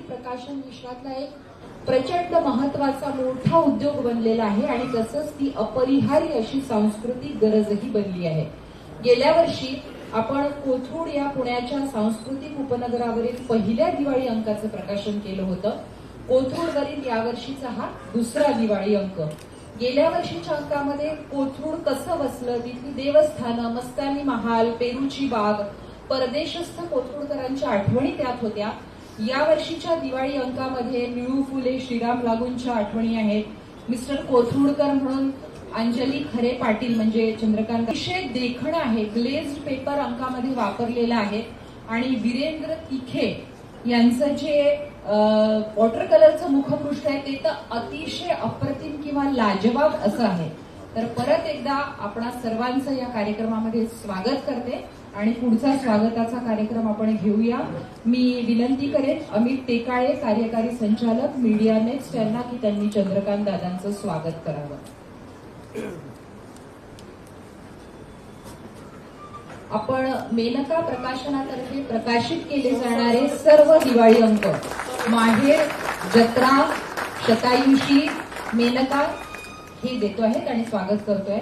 प्रकाशन विश्वातला एक प्रचंड महत्वाचा मोठा उद्योग बनलेला आहे आणि तसंच ती अपरिहार्य अशी सांस्कृतिक गरजही बनली आहे। गेल्या वर्षी आपण कोथरूड या पुण्याच्या सांस्कृतिक उपनगरावरील पहिल्या दिवाळी अंकाचं प्रकाशन केलं होतं। कोथरूडवरील यावर्षीचा हा दुसरा दिवाळी अंक। गेल्या वर्षीच्या अंकामध्ये कोथरूड कसं वसलं, तिथली देवस्थानं, मस्तानी महाल, पेरूची बाग, परदेशस्थ कोथरूडकरांच्या आठवणी त्यात होत्या। या वर्षीच्या दिवाळी अंकामध्ये निळू फुले श्रीराम लागूंच्या आठवणी आहेत। मिस्टर कोथरूडकर म्हणून अंजली खरे पाटील म्हणजे चंद्रकांत अतिशय देखणं आहे, ग्लेज्ड पेपर अंकामध्ये वापरलेला आहे आणि वीरेंद्र तिखे यांचं जे वॉटर कलरचं मुखपृष्ठ आहे ते तर अतिशय अप्रतिम किंवा लाजवाब असं आहे। तर परत एकदा आपणा सर्वांचं या कार्यक्रमामध्ये स्वागत करते आणि पुढचा स्वागताचा कार्यक्रम आपण घेऊया। मी विनंती करेन अमित टेकाळे कार्यकारी संचालक मीडिया नेक्स्ट यांना की त्यांनी चंद्रकांत दादांचं स्वागत करावं। आपण मेनका प्रकाशनातर्फे प्रकाशित केले जाणारे सर्व दिवाळी अंक माहेर, जत्रा, शतायुषी, मेनका हे देतो आहेत आणि स्वागत करतोय।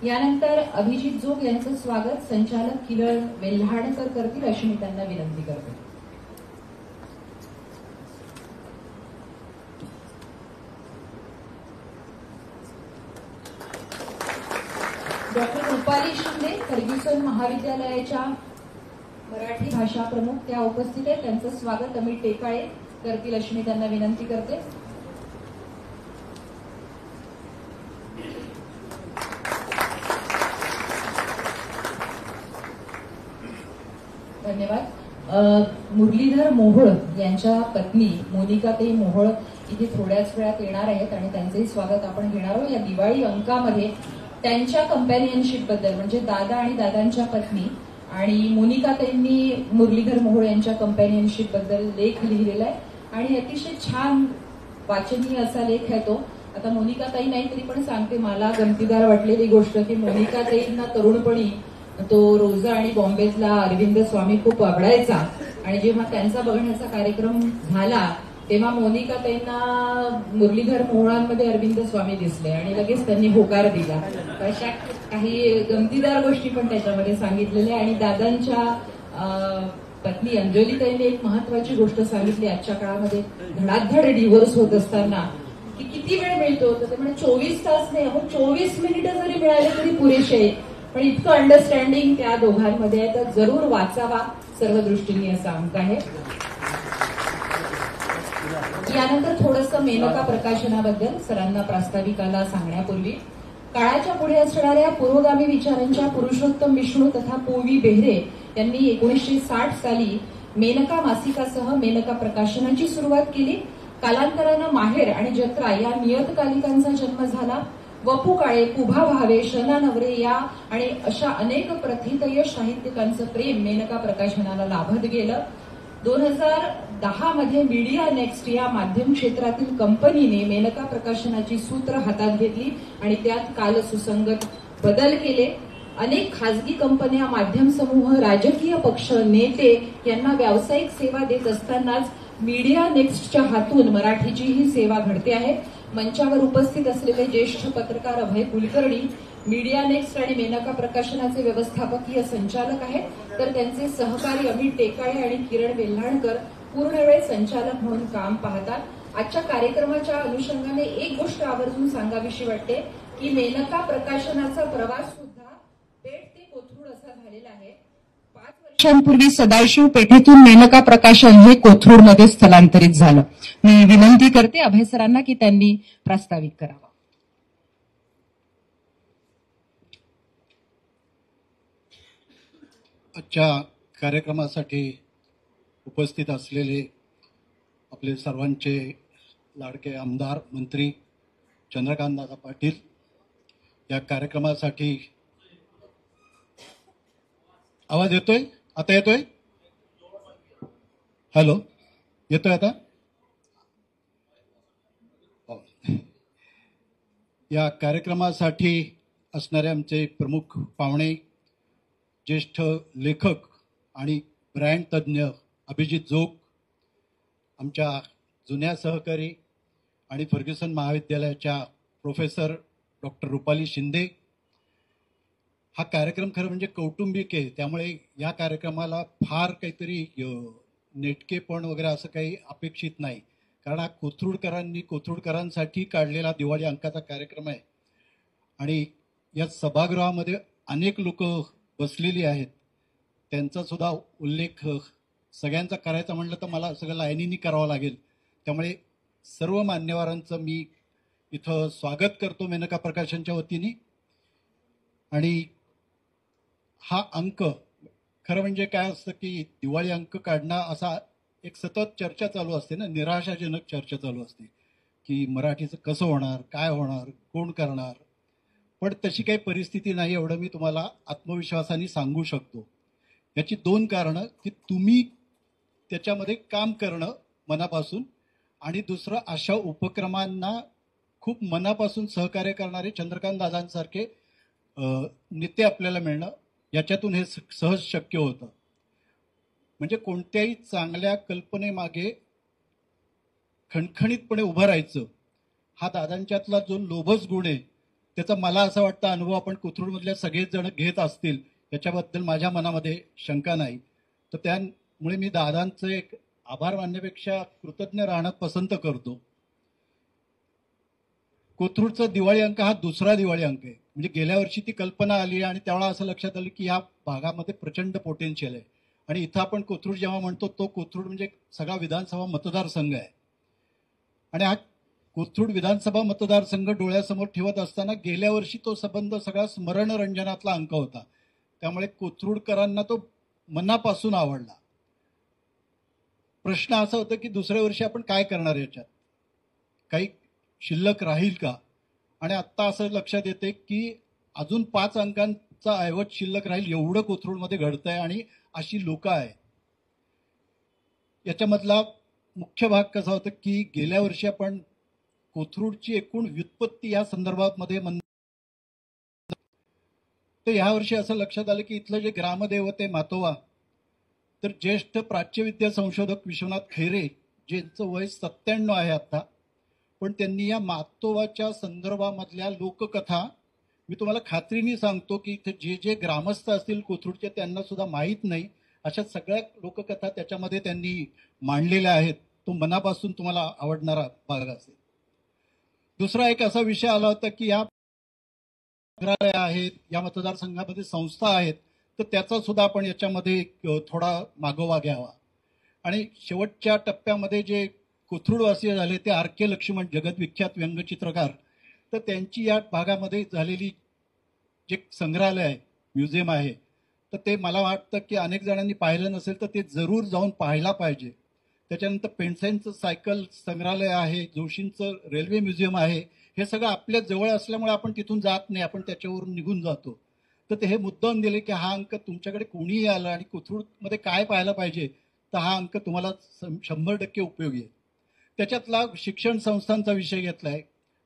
यानंतर अभिजित जोग यांचं स्वागत संचालक किरण वेल्हाणकर करतील अशी मी त्यांना विनंती करते। डॉक्टर रुपाली शिंदे फर्ग्युसन महाविद्यालयाच्या मराठी भाषा प्रमुख त्या उपस्थित आहेत, त्यांचं स्वागत अमित टेकाळे करतील अशी मी त्यांना विनंती करते। धन्यवाद। मुरलीधर मोहोळ यांच्या पत्नी मोनिकाताई मोहोळ इथे थोड्याच वेळात येणार आहेत आणि त्यांचंही स्वागत आपण घेणार आहोत। या दिवाळी अंकामध्ये त्यांच्या कंपॅनियनशिप बद्दल म्हणजे दादा आणि दादांच्या पत्नी आणि मोनिकाताईंनी मुरलीधर मोहोळ यांच्या कंपॅनियनशिप बद्दल लेख लिहिलेला आहे आणि अतिशय छान वाचनीय असा लेख आहे तो। आता मोनिकाताई नाही तरी पण सांगते, मला गमतीदार वाटलेली गोष्ट की मोनिकाताईंना तरुणपणी तो रोजा आणि बॉम्बेतला अरविंद स्वामी खूप आवडायचा आणि जेव्हा त्यांचा बघण्याचा कार्यक्रम झाला तेव्हा मोनिकाताईंना मुरलीधर मोहोळांमध्ये अरविंद स्वामी दिसले आणि लगेच त्यांनी होकार दिला। अशा काही गमतीदार गोष्टी पण त्याच्यामध्ये सांगितलेल्या आणि दादांच्या पत्नी अंजलीताईंनी एक महत्वाची गोष्ट सांगितली आजच्या काळामध्ये धडाधड डिव्होर्स होत असताना की किती वेळ मिळतो, तर ते म्हणजे 24 तास नाही, आपण 24 मिनिटं जरी मिळाले तरी पुरेसे आहे, पण इतकं अंडरस्टँडिंग त्या दोघांमध्ये आहे, तर जरूर वाचावा सर्व दृष्टीने असा अंक आहे। यानंतर थोडंसं मेनका प्रकाशनाबद्दल सरांना प्रास्ताविकाला सांगण्यापूर्वी काळाच्या पुढे असणाऱ्या पुरोगामी विचारांच्या पुरुषोत्तम विष्णू तथा पोवी बेहरे यांनी 1960 साली मेनका मासिकासह मेनका प्रकाशनाची सुरुवात केली। कालांतरानं माहेर आणि जत्रा या नियतकालिकांचा जन्म झाला। वपू काळे, पुभा भावे, शना नवरे या आणि अशा अनेक प्रथितयश साहित्यिकांचं प्रेम मेनका प्रकाशनाला लाभत गेलं। 2010 मध्ये मीडिया नेक्स्ट या माध्यम क्षेत्रातील कंपनीने मेनका प्रकाशनाची सूत्र हातात घेतली आणि त्यात काल सुसंगत बदल केले। अनेक खासगी कंपन्या, माध्यम समूह, राजकीय पक्ष, नेते यांना व्यावसायिक सेवा देत असतानाच मीडिया नेक्स्टच्या हातून मराठीची ही सेवा घडते आहे। मंचावर उपस्थित असलेले ज्येष्ठ पत्रकार अभय कुलकर्णी मीडिया नेक्स्ट आणि मेनका प्रकाशनाचे व्यवस्थापकीय संचालक आहेत, तर त्यांचे सहकारी अमित टेकाळे आणि किरण वेल्हाणकर पूर्णवेळ संचालक म्हणून काम पाहतात। आजच्या कार्यक्रमाच्या अनुषंगाने एक गोष्ट आवर्जून सांगावीशी वाटते की मेनका प्रकाशनाचा प्रवास सुद्धा पेठ ते कोथरूड असा झालेला आहे। 5 वर्षांपूर्वी सदाशिव पेठेतून मेनका प्रकाशन हे कोथरूडमध्ये स्थलांतरित झालं। मी विनंती करते अभय सरांना की त्यांनी प्रास्ताविक करावा। आजच्या कार्यक्रमासाठी उपस्थित असलेले आपले सर्वांचे लाडके आमदार मंत्री चंद्रकांतदादा पाटील, या कार्यक्रमासाठी आवाज येतोय? आता येतोय? हॅलो, येतोय आता? या कार्यक्रमासाठी असणारे आमचे प्रमुख पाहुणे, ज्येष्ठ लेखक आणि ब्रँड तज्ञ अभिजित जोग, आमच्या जुन्या सहकारी आणि फर्ग्युसन महाविद्यालयाच्या प्रोफेसर डॉक्टर रुपाली शिंदे. हा कार्यक्रम खरं म्हणजे कौटुंबिक आहे, त्यामुळे या कार्यक्रमाला फार काहीतरी नेटकेपण वगैरे असं काही अपेक्षित नाही, कारण हा कोथरूडकरांसाठी काढलेला दिवाळी अंकाचा कार्यक्रम आहे आणि या सभागृहामध्ये अनेक लोक बसलेली आहेत. त्यांचा सुद्धा उल्लेख सगळ्यांचा करायचा म्हटलं तर मला सगळं लाईनीनी करावं लागेल, त्यामुळे सर्व मान्यवरांचं मी इथं स्वागत करतो मेनका प्रकाशनच्या वतीने. आणि हा अंक खरं म्हणजे काय असतं की दिवाळी अंक काढणं असा एक सतत चर्चा चालू असते ना, निराशाजनक चर्चा चालू असते की मराठीचं कसं होणार, काय होणार, कोण करणार. पण तशी काही परिस्थिती नाही, एवढं मी तुम्हाला आत्मविश्वासाने सांगू शकतो. याची दोन कारणं, की तुम्ही त्याच्यामध्ये काम करणं मनापासून, आणि दुसरं अशा उपक्रमांना खूप मनापासून सहकार्य करणारे चंद्रकांत दादांसारखे नेते आपल्याला मिळणं, याच्यातून हे सहज शक्य होतं. म्हणजे कोणत्याही चांगल्या कल्पनेमागे खणखणीतपणे उभं राहायचं, हा दादांच्यातला जो लोभस गुण आहे, त्याचा मला असं वाटतं अनुभव आपण कोथरूडमधल्या सगळेच जण घेत असतील, याच्याबद्दल माझ्या मनामध्ये शंका नाही. तर त्यामुळे मी दादांचं एक आभार मानण्यापेक्षा कृतज्ञ राहणं पसंत करतो. कोथरूडचा दिवाळी अंक हा दुसरा दिवाळी अंक आहे. म्हणजे गेल्या वर्षी ती कल्पना आली आणि त्यावेळा असं लक्षात आलं की या भागामध्ये प्रचंड पोटेन्शियल आहे, आणि इथं आपण कोथरूड जेव्हा म्हणतो तो कोथरूड म्हणजे सगळा विधानसभा मतदारसंघ आहे. आणि हा कोथरूड विधानसभा मतदारसंघ डोळ्यासमोर ठेवत असताना गेल्या वर्षी तो संबंध सगळा स्मरणरंजनातला अंक होता, त्यामुळे कोथरूडकरांना तो मनापासून आवडला. प्रश्न असा होता की दुसऱ्या वर्षी आपण काय करणार, याच्यात काही शिल्लक राहील का. आणि आत्ता असं लक्षात येते की अजून 5 अंकांचा ऐवज शिल्लक राहील, एवढं कोथरूडमध्ये घडतंय आणि अशी लोक आहेत. याच्यामधला मुख्य भाग कसा होता की गेल्या वर्षी आपण कोथरूडची एकूण व्युत्पत्ती या संदर्भामध्ये तर यावर्षी असं लक्षात आलं की इथलं जे ग्रामदैवत आहे मातोवा, तर ज्येष्ठ प्राच्यविद्या संशोधक विश्वनाथ खैरे, ज्यांचं वय 97 आहे आता, पण त्यांनी या मातोवाच्या संदर्भामधल्या लोककथा, मी तुम्हाला खात्रीने सांगतो की इथे जे जे ग्रामस्थ असतील कोथरूडचे त्यांना सुद्धा माहीत नाही अशा सगळ्या लोककथा त्याच्यामध्ये त्यांनी मांडलेल्या आहेत. तो मनापासून तुम्हाला आवडणारा भाग असेल. दुसरा एक असा विषय आला होता की या संग्रहालय आहेत, या मतदारसंघामध्ये संस्था आहेत, तर त्याचा सुद्धा आपण याच्यामध्ये थोडा मागोवा घ्यावा. आणि शेवटच्या टप्प्यामध्ये जे कोथरूडवासीय झाले ते आर के लक्ष्मण, जगदविख्यात व्यंगचित्रकार, तर त्यांची या भागामध्ये झालेली जे संग्रहालय आहे, म्युझियम आहे, तर ते मला वाटतं की अनेक जणांनी पाहिलं नसेल तर ते जरूर जाऊन पाहायला पाहिजे. त्याच्यानंतर पेंडसेंचं सायकल संग्रहालय आहे, जोशींचं रेल्वे म्युझियम आहे, हे सगळं आपल्या जवळ असल्यामुळे आपण तिथून जात नाही, आपण त्याच्यावरून निघून जातो. तर ते हे मुद्दाम दिले की हा अंक तुमच्याकडे कोणीही आलं आणि कोथरूडमध्ये काय पाहायला पाहिजे, तर हा अंक तुम्हाला 100% उपयोगी आहे. त्याच्यातला शिक्षण संस्थांचा विषय घेतला आहे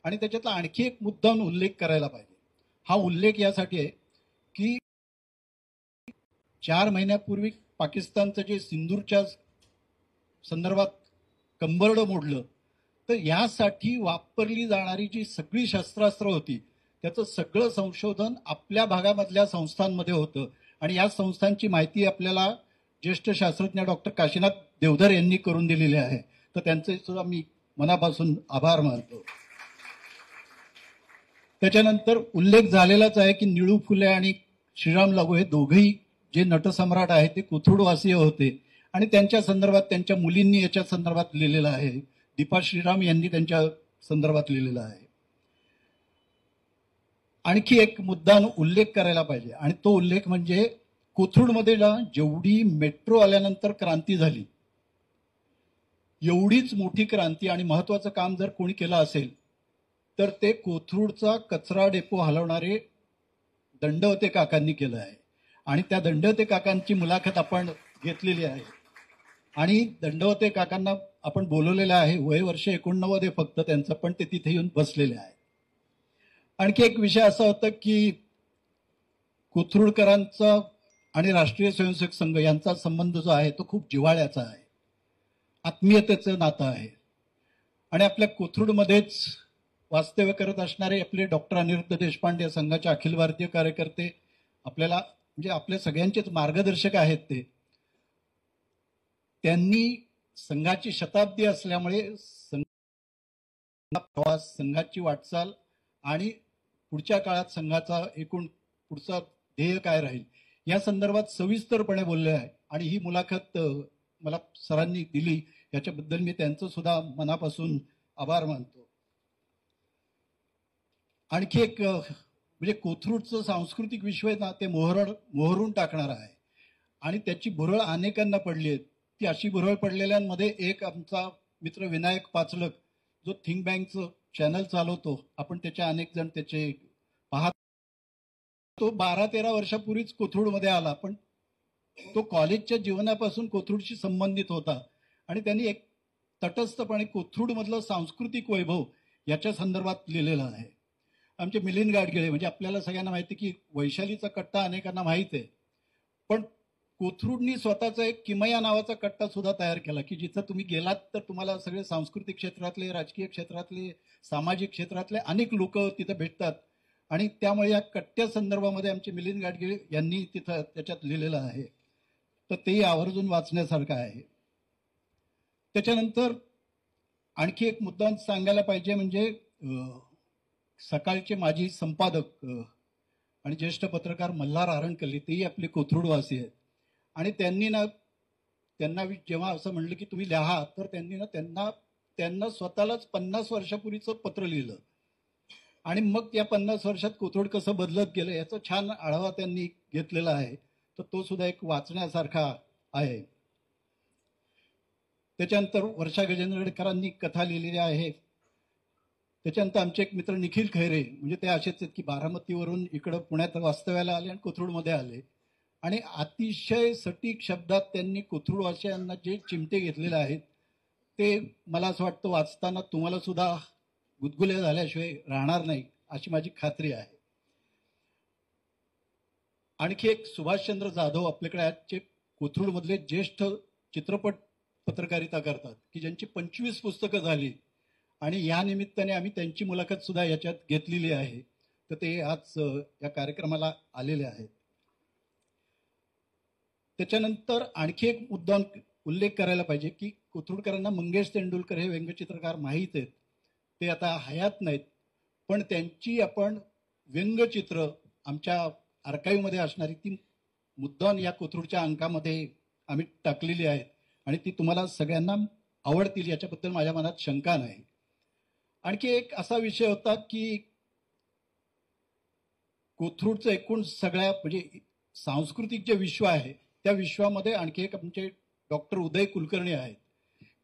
आणि त्याच्यातला आणखी एक मुद्दाम उल्लेख करायला पाहिजे. हा उल्लेख यासाठी आहे की 4 महिन्यापूर्वी पाकिस्तानचं जे सिंदूरच्या संदर्भात कंबरडं मोडलं, तर यासाठी वापरली जाणारी जी सगळी शस्त्रास्त्र होती त्याचं सगळं संशोधन आपल्या भागामधल्या संस्थांमध्ये होतं. आणि या संस्थांची माहिती आपल्याला ज्येष्ठ शास्त्रज्ञ डॉक्टर काशीनाथ देवधर यांनी करून दिलेली आहे, तर त्यांचे सुद्धा मी मनापासून आभार मानतो. त्याच्यानंतर उल्लेख झालेलाच आहे की निळू फुले आणि श्रीराम लागू हे दोघेही जे नटसम्राट आहेत ते कोथरूडवासीय होते, आणि त्यांच्या संदर्भात त्यांच्या मुलींनी याच्या संदर्भात लिहिलेलं आहे. दीपा श्रीराम यांनी त्यांच्या संदर्भात लिहिलेलं आहे. आणखी एक मुद्दा उल्लेख करायला पाहिजे, आणि तो उल्लेख म्हणजे कोथरूडमध्ये जेवढी मेट्रो आल्यानंतर क्रांती झाली, एवढीच मोठी क्रांती आणि महत्वाचं काम जर कोणी केलं असेल तर ते कोथरूडचा कचरा डेपो हलवणारे दंडवते काकांनी केलं आहे. आणि त्या दंडवते काकांची मुलाखत आपण घेतलेली आहे आणि दंडवते काकांना आपण बोलवलेलं आहे. वय वर्ष 89 आहे फक्त त्यांचं, पण ते तिथे येऊन बसलेले आहे. आणखी एक विषय असा होता की कोथरूडकरांचा आणि राष्ट्रीय स्वयंसेवक संघ यांचा संबंध जो आहे तो खूप जिव्हाळ्याचा आहे. आत्मीयतेचं नातं आहे. आणि आपल्या कोथरूडमध्येच वास्तव्य करत असणारे आपले डॉक्टर अनिरुद्ध देशपांडे संघाचे अखिल भारतीय कार्यकर्ते आपल्याला म्हणजे आपल्या सगळ्यांचेच मार्गदर्शक आहेत. त्यांनी संघाची शताब्दी असल्यामुळे प्रवास, संघाची वाटचाल आणि पुढच्या काळात संघाचा एकूण पुढचा ध्येय काय राहील या संदर्भात सविस्तरपणे बोलले आहे. आणि ही मुलाखत मला सरांनी दिली याच्याबद्दल मी त्यांचं सुद्धा मनापासून आभार मानतो. आणखी एक म्हणजे कोथरूडचं सांस्कृतिक विश्व आहे ना, ते मोहरून टाकणार आहे. आणि त्याची भुरळ अनेकांना पडली आहे. ती अशी भुरळ पडलेल्यांमध्ये एक आमचा मित्र विनायक पाचलक, जो थिंक बँकचं चॅनल चालवतो, आपण त्याचे अनेक जण त्याचे पाहत, तो 12-13 वर्षापूर्वीच कोथरूडमध्ये आला, पण तो कॉलेजच्या जीवनापासून कोथरूडशी संबंधित होता. आणि त्यांनी एक तटस्थपणे कोथरूडमधलं सांस्कृतिक वैभव याच्या संदर्भात लिहिलेलं आहे. आमचे मिलिंद गाडगिळे, म्हणजे आपल्याला सगळ्यांना माहिती की वैशालीचा कट्टा अनेकांना माहीत आहे, पण कोथरूडनी स्वतःचा एक किमया नावाचा कट्टा सुद्धा तयार केला की जिथं तुम्ही गेलात तर तुम्हाला सगळे सांस्कृतिक क्षेत्रातले, राजकीय क्षेत्रातले, सामाजिक क्षेत्रातले अनेक लोक तिथं भेटतात. आणि त्यामुळे या कट्ट्या संदर्भामध्ये आमचे मिलिंद गाडगिळे यांनी तिथं त्याच्यात लिहिलेलं आहे, तर तेही आवर्जून वाचण्यासारखं आहे. त्याच्यानंतर आणखी एक मुद्दा सांगायला पाहिजे, म्हणजे सकाळचे माजी संपादक आणि ज्येष्ठ पत्रकार मल्हार आरणकल्ली, तेही आपले कोथरूडवासी आहेत. आणि त्यांना जेव्हा असं म्हणलं की तुम्ही लिहा, तर त्यांना स्वतःलाच 50 वर्षापूर्वीचं पत्र लिहिलं. आणि मग या 50 वर्षात कोथरूड कसं बदलत गेलं याचा छान आढावा त्यांनी घेतलेला आहे, तर तो सुद्धा एक वाचण्यासारखा आहे. त्याच्यानंतर वर्षा गजेंद्रकरांनी कथा लिहिलेली आहे. त्याच्यानंतर आमचे एक मित्र निखिल खैरे, म्हणजे ते असेच आहेत की बारामतीवरून इकडं पुण्यात वास्तव्याला आले आणि कोथरूडमध्ये आले. आणि अतिशय सटीक शब्दात त्यांनी कोथरूडवासियांना जे चिमटे घेतलेले आहेत ते मला असं वाटतं वाचताना तुम्हाला सुद्धा गुदगुल्या झाल्याशिवाय राहणार नाही अशी माझी खात्री आहे. आणखी एक सुभाषचंद्र जाधव आपल्याकडे आजचे कोथरूडमधले ज्येष्ठ चित्रपट पत्रकारिता करतात की ज्यांची 25 पुस्तकं झाली. आणि या निमित्ताने आम्ही त्यांची मुलाखत सुद्धा याच्यात घेतलेली आहे, तर ते आज या कार्यक्रमाला आलेले आहेत. त्याच्यानंतर आणखी एक मुद्दा उल्लेख करायला पाहिजे की कोथरूडकरांना मंगेश तेंडुलकर हे व्यंगचित्रकार माहीत आहेत. ते आता हयात नाहीत, पण त्यांची आपण व्यंगचित्र आमच्या आर्काईव्हमध्ये असणारी ती मुद्दाम या कोथरूडच्या अंकामध्ये आम्ही टाकलेली आहेत आणि ती तुम्हाला सगळ्यांना आवडतील याच्याबद्दल माझ्या मनात शंका नाही. आणखी एक असा विषय होता की कोथरूडचं एकूण सगळ्या म्हणजे सांस्कृतिक जे विश्व आहे त्या विश्वामध्ये आणखी एक आमचे डॉक्टर उदय कुलकर्णी आहेत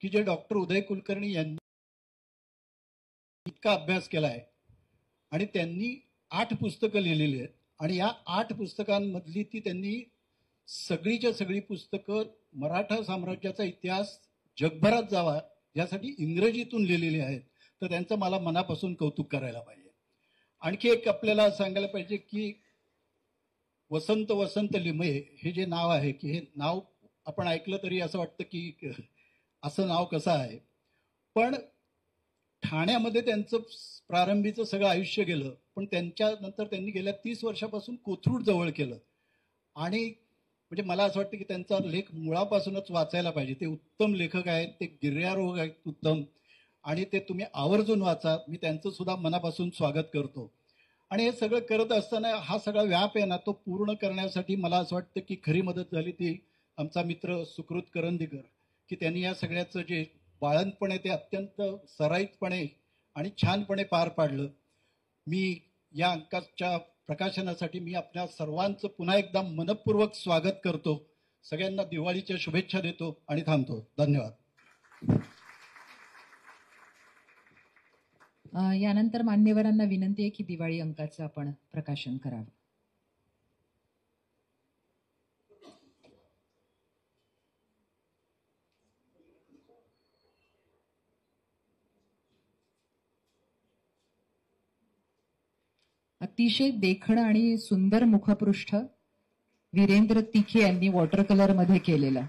की जे डॉक्टर उदय कुलकर्णी यांनी इतका अभ्यास केला आहे आणि त्यांनी 8 पुस्तकं लिहिलेली आहेत. आणि या 8 पुस्तकांमधली ती त्यांनी सगळीच्या सगळी पुस्तकं मराठा साम्राज्याचा इतिहास जगभरात जावा यासाठी इंग्रजीतून लिहिलेली आहेत, तर त्यांचं मला मनापासून कौतुक करायला पाहिजे. आणखी एक आपल्याला सांगायला पाहिजे की वसंत लिमये हे जे नाव आहे की हे नाव आपण ऐकलं तरी असं वाटतं की असं नाव कसं आहे, पण ठाण्यामध्ये त्यांचं प्रारंभीचं सगळं आयुष्य गेलं, पण त्यांच्यानंतर त्यांनी गेल्या 30 वर्षापासून कोथरूड जवळ केलं. आणि म्हणजे मला असं वाटतं की त्यांचा लेख मुळापासूनच वाचायला पाहिजे. ते उत्तम लेखक आहेत, ते गिर्यारोहक आहेत उत्तम, आणि ते तुम्ही आवर्जून वाचा. मी त्यांचं सुद्धा मनापासून स्वागत करतो. आणि हे सगळं करत असताना हा सगळा व्याप आहे ना, तो पूर्ण करण्यासाठी मला असं वाटतं की खरी मदत झाली ती आमचा मित्र सुकृत करंदीकर, की त्यांनी या सगळ्याचं जे बाळंतपण आहे ते अत्यंत सराईतपणे आणि छानपणे पार पाडलं. मी या अंकाच्या प्रकाशनासाठी मी आपल्या सर्वांचं पुन्हा एकदा मनपूर्वक स्वागत करतो. सगळ्यांना दिवाळीच्या शुभेच्छा देतो आणि थांबतो. धन्यवाद. यानंतर मान्यवरांना विनंती आहे की दिवाळी अंकाचं आपण प्रकाशन करावं. अतिशय देखणं आणि सुंदर मुखपृष्ठ वीरेंद्र तिखे यांनी वॉटर कलर मध्ये केलेलं.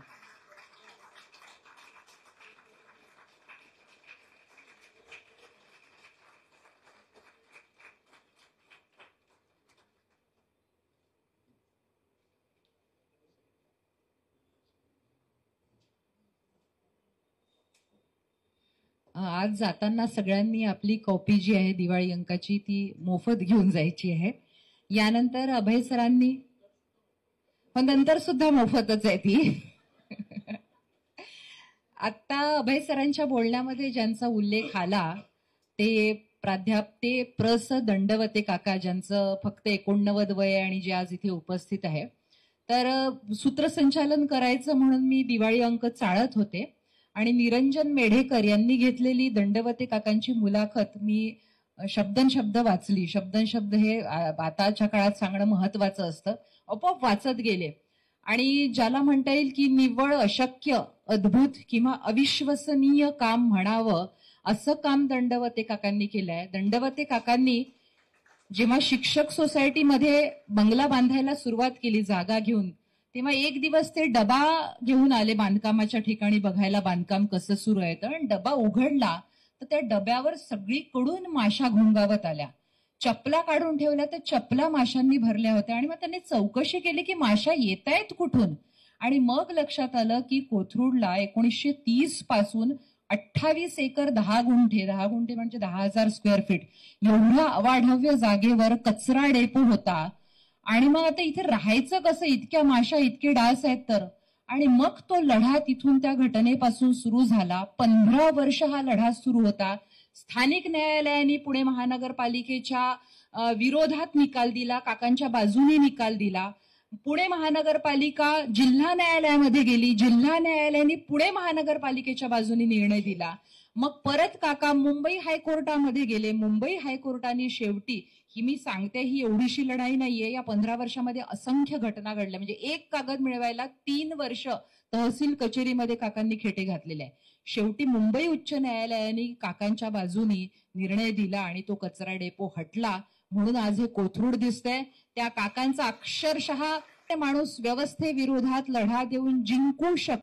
आज जाताना सगळ्यांनी आपली कॉपी जी आहे दिवाळी अंकाची ती मोफत घेऊन जायची आहे. यानंतर अभय सरांनी पण नंतर सुद्धा मोफतच आहे ती. आता अभय सरांच्या बोलण्यामध्ये ज्यांचा उल्लेख आला ते ते प्रस दंडवते काका, ज्यांचं फक्त 89 वय आहे आणि जे आज इथे उपस्थित आहे. तर सूत्रसंचालन करायचं म्हणून मी दिवाळी अंक चाळत होते आणि निरंजन मेढेकर यांनी घेतलेली दंडवते काकांची मुलाखत मी शब्दनशब्द वाचली. शब्दनशब्द हे आताच्या काळात सांगणं महत्वाचं असतं. आपोआप वाचत गेले आणि ज्याला म्हणता येईल की निव्वळ अशक्य, अद्भुत किंवा अविश्वसनीय काम म्हणावं असं काम दंडवते काकांनी केलंय. दंडवते काकांनी जेव्हा शिक्षक सोसायटीमध्ये बंगला बांधायला सुरुवात केली जागा घेऊन, तेव्हा एक दिवस ते डबा घेऊन आले बांधकामाच्या ठिकाणी बघायला बांधकाम कसं सुरू आहे. तर डबा उघडला तर त्या डब्यावर सगळीकडून माशा घुंगावत आल्या. चपला काढून ठेवल्या तर चपला माशांनी भरल्या होत्या आणि मग त्यांनी चौकशी केली की माशा येत आहेत कुठून. आणि मग लक्षात आलं की कोथरूडला 1930 पासून 28 एकर 10 गुंठे म्हणजे 10,000 स्क्वेअर फीट एवढ्या अवाढव्य जागेवर कचरा डेपो होता. आणि मग आता इथे राहायचं कसं, इतक्या माशा, इतके डास आहेत तर. आणि मग तो लढा तिथून त्या घटनेपासून सुरू झाला. 15 वर्ष हा लढा सुरू होता. स्थानिक न्यायालयाने पुणे महानगरपालिकेच्या विरोधात निकाल दिला, काकांच्या बाजूने निकाल दिला. पुणे महानगरपालिका जिल्हा न्यायालयामध्ये गेली, जिल्हा न्यायालयाने पुणे महानगरपालिकेच्या बाजूने निर्णय दिला. मग परत काका मुंबई हायकोर्टामध्ये गेले. मुंबई हायकोर्टाने शेवटी, ही मी सांगते ही एवढीशी लढाई नाहीये, या 15 वर्षामध्ये असंख्य घटना घडल्या. म्हणजे एक कागद मिळवायला 3 वर्ष तहसील कचेरीमध्ये काकांनी खेटे घातलेले आहे. शेवटी मुंबई उच्च न्यायालयाने काकांच्या बाजूनी निर्णय दिला आणि तो कचरा डेपो हटला. म्हणून आज हे कोथरूड दिसतंय. त्या काकांचा अक्षरशः ते माणूस व्यवस्थेविरोधात लढा देऊन जिंकू शकतो.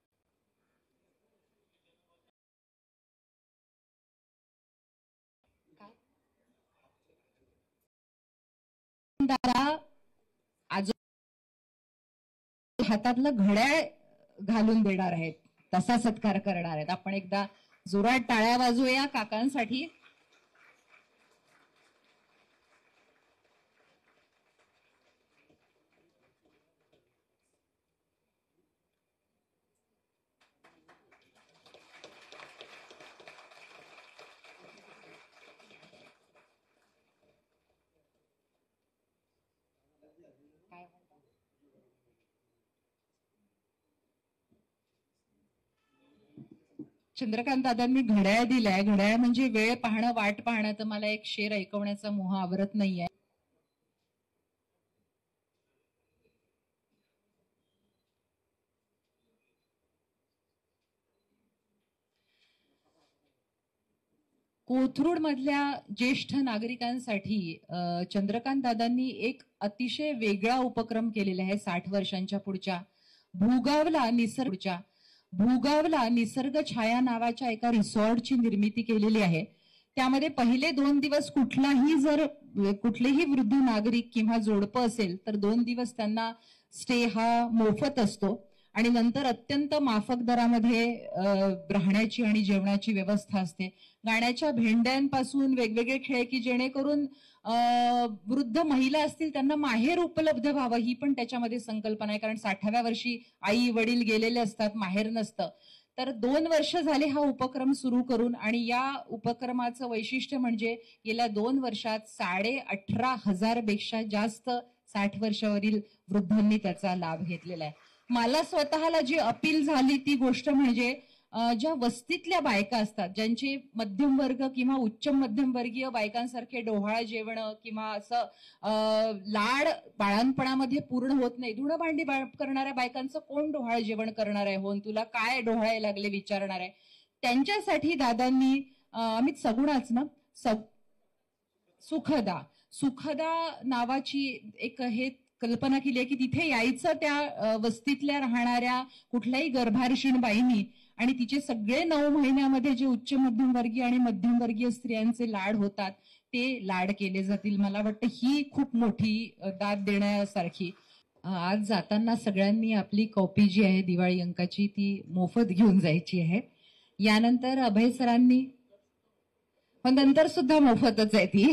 आज हातातलं घड्याळ घालून देणार आहेत, तसा सत्कार करणार आहेत. आपण एकदा जोरात टाळ्या वाजवूया काकांसाठी. चंद्रकांत दादांनी घड्याळ दिलाय. घड्याळ म्हणजे वेळ पाहणं, वाट पाहणं. तर मला एक शेर ऐकवण्याचा मोह आवरत नाहीये. कोथरूड मधल्या ज्येष्ठ नागरिकांसाठी चंद्रकांत दादांनी एक अतिशय वेगळा उपक्रम केलेला आहे. 60 वर्षांच्या पुढच्या भूगावला निसर्ग छाया नावाच्या एका रिसॉर्टची निर्मिती केलेली आहे. त्यामध्ये पहिले 2 दिवस कुठलेही वृद्ध नागरिक किंवा जोडपं असेल तर 2 दिवस त्यांना स्टे हा मोफत असतो आणि नंतर अत्यंत माफक दरामध्ये राहण्याची आणि जेवणाची व्यवस्था असते. गाण्याच्या भेंड्यांपासून वेगवेगळे खेळ की जेणेकरून वृद्ध महिला असतील त्यांना माहेर उपलब्ध व्हावं, ही पण त्याच्यामध्ये संकल्पना आहे. कारण 60व्या वर्षी आई वडील गेलेले असतात, माहेर नसतं. तर 2 वर्ष झाले हा उपक्रम सुरू करून आणि या उपक्रमाचं वैशिष्ट्य म्हणजे गेल्या 2 वर्षात 18,500 पेक्षा जास्त 60 वर्षावरील वृद्धांनी त्याचा लाभ घेतलेला आहे. मला स्वतःला जी अपील झाली ती गोष्ट म्हणजे ज्या वस्तीतल्या बायका असतात, ज्यांचे मध्यम वर्ग किंवा उच्च मध्यम वर्गीय बायकांसारखे डोहाळ जेवण किंवा असं लाड बाळांपणामध्ये पूर्ण होत नाही. धुणं भांडी करणाऱ्या बायकांचं कोण डोहाळ जेवण करणार आहे, होऊन तुला काय डोहाळे लागले विचारणार आहे. त्यांच्यासाठी दादांनी अमित सगुणाच ना सुखदा नावाची एक हे कल्पना केली आहे की तिथे यायचं त्या वस्तीतल्या राहणाऱ्या कुठल्याही गर्भारशीण बाईंनी आणि तिचे सगळे 9 महिन्यामध्ये जे उच्च मध्यमवर्गीय आणि मध्यमवर्गीय स्त्रियांचे लाड होतात ते लाड केले जातील. मला वाटतं ही खूप मोठी दाद देण्यासारखी. आज जाताना सगळ्यांनी आपली कॉपी जी आहे दिवाळी अंकाची ती मोफत घेऊन जायची आहे. यानंतर अभय सरांनी पण नंतर सुद्धा मोफतच आहे ती.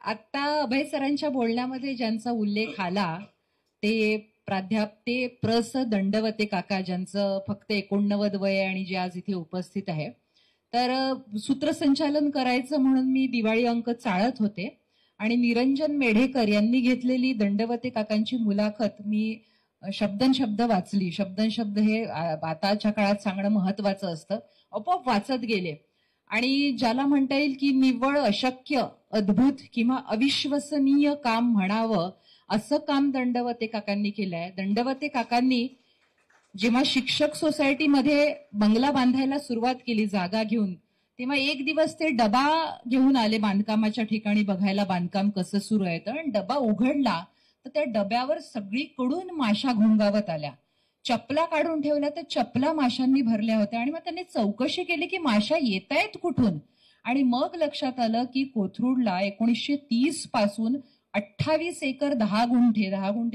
आता अभय सरांच्या बोलण्यामध्ये ज्यांचा उल्लेख आला ते ते प्रस दंडवते काका, ज्यांचं फक्त 89 वय आहे आणि जे आज इथे उपस्थित आहे. तर सूत्रसंचालन करायचं म्हणून मी दिवाळी अंक चाळत होते आणि निरंजन मेढेकर यांनी घेतलेली दंडवते काकांची मुलाखत मी शब्दनशब्द वाचली. शब्दनशब्द हे आताच्या काळात सांगणं महत्वाचं असतं. आपोआप वाचत गेले आणि ज्याला म्हणता येईल की निव्वळ अशक्य, अद्भुत किंवा अविश्वसनीय काम म्हणावं असं काम दंडवते काकांनी केलंय. दंडवते काकांनी जेव्हा शिक्षक सोसायटीमध्ये बंगला बांधायला सुरुवात केली जागा घेऊन, तेव्हा एक दिवस ते डबा घेऊन आले बांधकामाच्या ठिकाणी बघायला बांधकाम कसं सुरू आहे. तर डबा उघडला तर त्या डब्यावर सगळीकडून माशा घोंगावत आल्या. चपला काढून ठेवल्या तर चपला माशांनी भरल्या होत्या आणि मग त्यांनी चौकशी केली की माशा येत आहेत कुठून. आणि मग लक्षात आलं की कोथरूडला 1930 पासून 28 एकर 10 गुंठे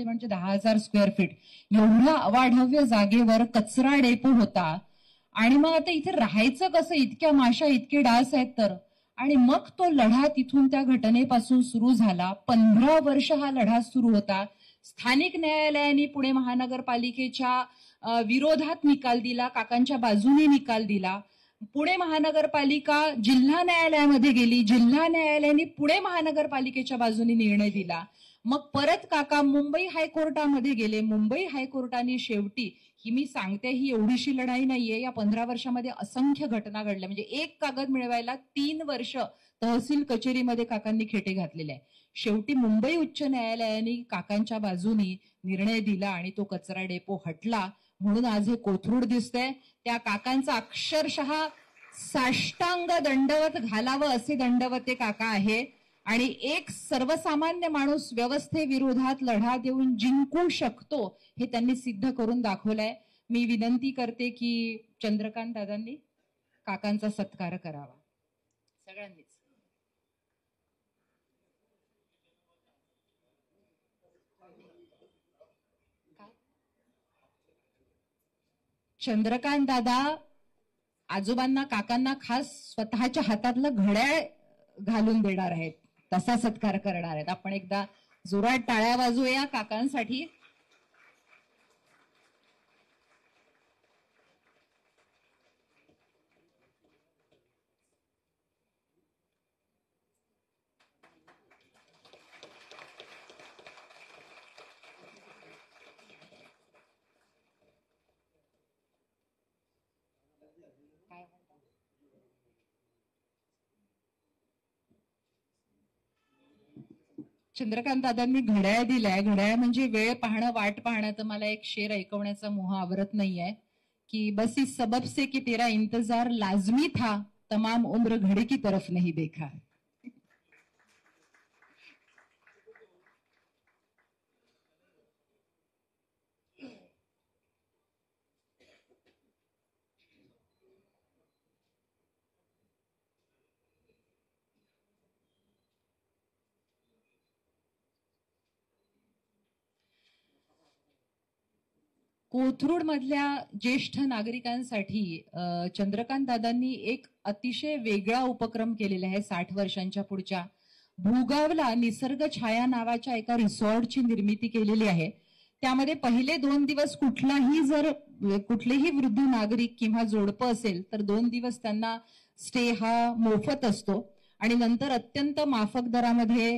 म्हणजे 10,000 स्क्वेअर फीट एवढ्या अवाढव्य जागेवर कचरा डेपो होता. आणि मग आता इथे राहायचं कसं, इतक्या माशा, इतके डास आहेत तर. आणि मग तो लढा तिथून त्या घटनेपासून सुरू झाला. 15 वर्ष हा लढा सुरू होता. स्थानिक न्यायालयाने पुणे महानगरपालिकेच्या विरोधात निकाल दिला, काकांच्या बाजूने निकाल दिला. पुणे महानगरपालिका जिल्हा न्यायालयामध्ये गेली, जिल्हा न्यायालयाने पुणे महानगरपालिकेच्या बाजूने निर्णय दिला. मग परत काका मुंबई हायकोर्टामध्ये गेले. मुंबई हायकोर्टाने शेवटी, ही मी सांगते ही एवढीशी लढाई नाहीये, या 15 वर्षामध्ये असंख्य घटना घडल्या. म्हणजे एक कागद मिळवायला 3 वर्ष तहसील कचेरीमध्ये काकांनी खेटे घातलेले आहे. शेवटी मुंबई उच्च न्यायालयाने काकांच्या बाजूनी निर्णय दिला आणि तो कचरा डेपो हटला. म्हणून आज हे कोथरूड दिसतंय. त्या काकांचा अक्षरशः साष्टांग दंडवत घालावं असे दंडवते काका आहे. आणि एक सर्वसामान्य माणूस व्यवस्थेविरोधात लढा देऊन जिंकू शकतो हे त्यांनी सिद्ध करून दाखवलंय. मी विनंती करते की चंद्रकांत दादांनी काकांचा सत्कार करावा सगळ्यांनीच. चंद्रकांत दादा आजोबांना, काकांना खास स्वतःच्या हातातलं घड्याळ घालून देणार आहेत, तसा सत्कार करणार आहेत. आपण एकदा जोरात टाळ्या वाजवूया काकांसाठी. चंद्रकांत दादांनी घड्याळ दिलाय. घड्याळ म्हणजे वेळ पाहणं, वाट पाहणं. तर मला एक शेर ऐकवण्याचा मोह आवरत नाहीये की बस इस सबब से कि तेरा इंतजार लाजमी था, तमाम उम्र घड़ी की तरफ नहीं देखा. कोथरूड मधल्या ज्येष्ठ नागरिकांसाठी चंद्रकांत दादांनी एक अतिशय वेगळा उपक्रम केलेला आहे. 60 वर्षांच्या पुढच्या भूगावला निसर्ग छाया नावाच्या एका रिसॉर्टची निर्मिती केलेली आहे. त्यामध्ये पहिले 2 दिवस कुठलेही वृद्ध नागरिक किंवा जोडपं असेल तर 2 दिवस त्यांना स्टे हा मोफत असतो आणि नंतर अत्यंत माफक दरामध्ये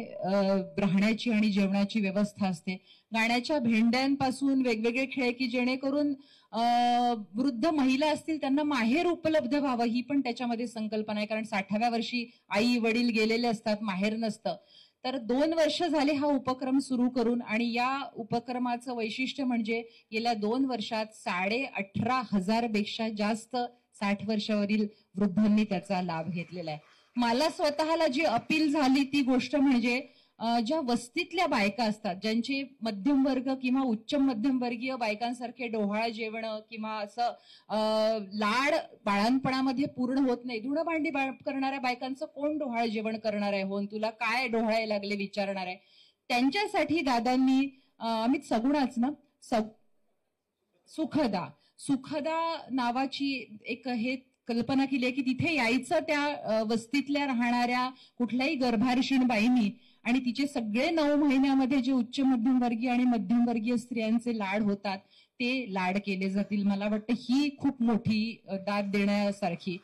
राहण्याची आणि जेवणाची व्यवस्था असते. गाण्याच्या भेंड्यांपासून वेगवेगळे खेळ की जेणेकरून वृद्ध महिला असतील त्यांना माहेर उपलब्ध व्हावं, ही पण त्याच्यामध्ये संकल्पना आहे. कारण 60व्या वर्षी आई वडील गेलेले असतात, माहेर नसतं. तर 2 वर्ष झाले हा उपक्रम सुरू करून आणि या उपक्रमाचं वैशिष्ट्य म्हणजे गेल्या 2 वर्षात 18,500 पेक्षा जास्त 60 वर्षावरील वृद्धांनी त्याचा लाभ घेतलेला आहे. मला स्वतःला जी अपील झाली ती गोष्ट म्हणजे ज्या वस्तीतल्या बायका असतात, ज्यांचे मध्यम वर्ग किंवा उच्च मध्यमवर्गीय बायकांसारखे डोहाळ जेवण किंवा असं लाड बाळांपणामध्ये पूर्ण होत नाही. धुणं भांडी करणाऱ्या बायकांचं कोण डोहाळ जेवण करणार आहे, होऊन तुला काय डोहाळे लागले विचारणार आहे. त्यांच्यासाठी दादांनी अमित सगुणाच ना, सुखदा नावाची एक हे कल्पना केली आहे की तिथे यायचं त्या वस्तीतल्या राहणाऱ्या कुठल्याही गर्भारशीण बाईंनी आणि तिचे सगळे 9 महिन्यामध्ये जे उच्च मध्यमवर्गीय आणि मध्यमवर्गीय स्त्रियांचे लाड होतात ते लाड केले जातील. मला वाटतं ही खूप मोठी दाद देण्यासारखी.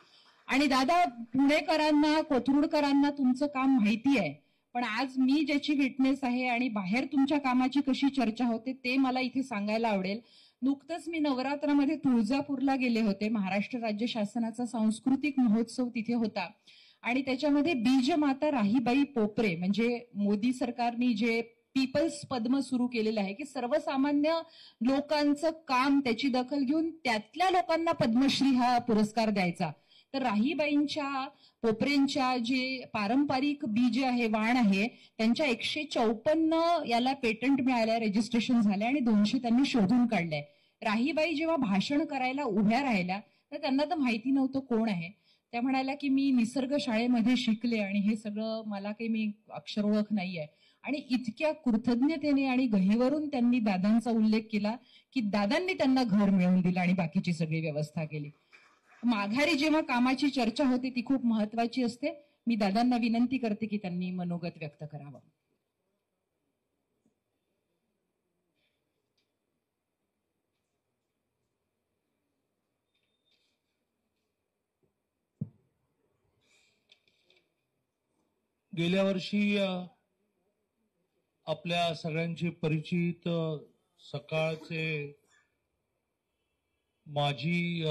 आणि दादा, पुणेकरांना, कोथरूडकरांना तुमचं काम माहिती आहे, पण आज मी ज्याची विटनेस आहे आणि बाहेर तुमच्या कामाची कशी चर्चा होते ते मला इथे सांगायला आवडेल. नुकतंच मी नवरात्रामध्ये तुळजापूरला गेले होते. महाराष्ट्र राज्य शासनाचा सांस्कृतिक महोत्सव तिथे होता आणि त्याच्यामध्ये बीजमाता राहीबाई पोपरे म्हणजे मोदी सरकारने जे पीपल्स पद्म सुरू केलेलं आहे की सर्वसामान्य लोकांचं काम त्याची दखल घेऊन त्यातल्या लोकांना पद्मश्री हा पुरस्कार द्यायचा. तर राहीबाईंच्या पोपरेंच्या जे पारंपरिक बीज आहे, वाण आहे, त्यांच्या 154 याला पेटंट मिळालंय, रजिस्ट्रेशन झालंय आणि 200 त्यांनी शोधून काढलंय. राहीबाई जेव्हा भाषण करायला उभ्या राहिल्या तर त्यांना तर माहिती नव्हतं कोण आहे. त्या म्हणाल्या की मी निसर्ग शाळेमध्ये शिकले आणि हे सगळं मला काही मी अक्षर ओळख नाहीये. आणि इतक्या कृतज्ञतेने आणि गहिवरून त्यांनी दादांचा उल्लेख केला की दादांनी त्यांना घर मिळवून दिलं आणि बाकीची सगळी व्यवस्था केली. माघारी जेव्हा कामाची चर्चा होते ती खूप महत्वाची असते. मी दादांना विनंती करते की त्यांनी मनोगत व्यक्त करावं. गेल्या वर्षी आपल्या सगळ्यांची परिचित सकाळचे माजी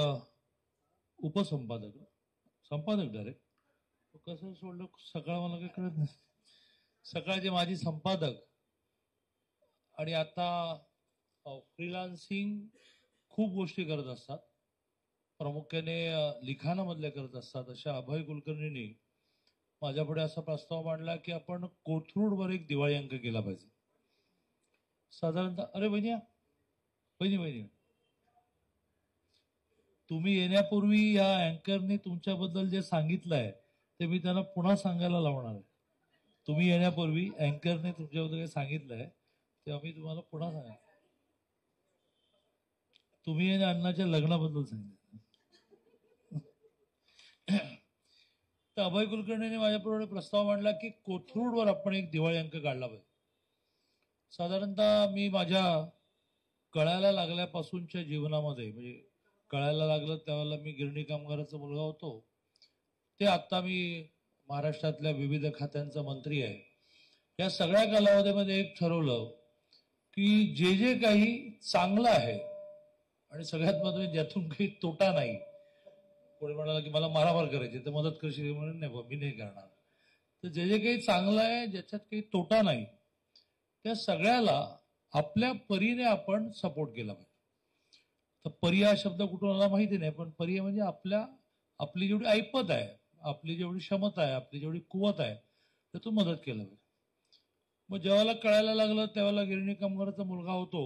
संपादक डायरेक्ट कसं सोडलं सकाळ मला काही कळत नाही. सकाळचे माजी संपादक आणि आता फ्रीलान्सिंग खूप गोष्टी करत असतात, प्रामुख्याने लिखाणामधल्या करत असतात, अशा अभय कुलकर्णींनी माझ्यापुढे असा प्रस्ताव मांडला की आपण कोथरूडवर एक दिवाळी अंक केला पाहिजे. साधारणतः अरे बहिणी तुम्ही येण्यापूर्वी या अँकरने तुमच्याबद्दल जे सांगितलंय ते मी त्यांना पुन्हा सांगायला लावणार आहे. तुम्ही येण्यापूर्वी अँकरने तुमच्याबद्दल जे सांगितलंय ते आम्ही तुम्हाला पुन्हा सांगा. तुम्ही आणि अण्णाच्या लग्नाबद्दल सांगितलं. तर अभय कुलकर्णीने माझ्यापुढे प्रस्ताव मांडला की कोथरूडवर आपण एक दिवाळी अंक काढला पाहिजे. साधारणतः मी माझ्या कळायला लागल्यापासूनच्या जीवनामध्ये, म्हणजे कळायला लागलं त्यावेळेला मी गिरणी कामगाराचा मुलगा होतो, ते आता मी महाराष्ट्रातल्या विविध खात्यांचा मंत्री आहे. या सगळ्या कालावधीमध्ये एक ठरवलं की जे काही चांगलं आहे आणि सगळ्यात महत्त्वाचं ज्यातून काही तोटा नाही. कोणी म्हणाला की मला मारामार करायची तर मदत करशील म्हणून नाही, मी नाही करणार. तर जे काही चांगलं आहे, ज्याच्यात काही तोटा नाही, त्या सगळ्याला आपल्या परीने आपण सपोर्ट केला पाहिजे. तर परी हा शब्द कुठून आला माहिती नाही, पण परी म्हणजे आपली जेवढी ऐपत आहे, आपली जेवढी क्षमता आहे, आपली जेवढी कुवत आहे, तर तो मदत केला पाहिजे. मग जेव्हा कळायला लागलं त्यावेळेला गिरणी कामगाराचा मुलगा होतो,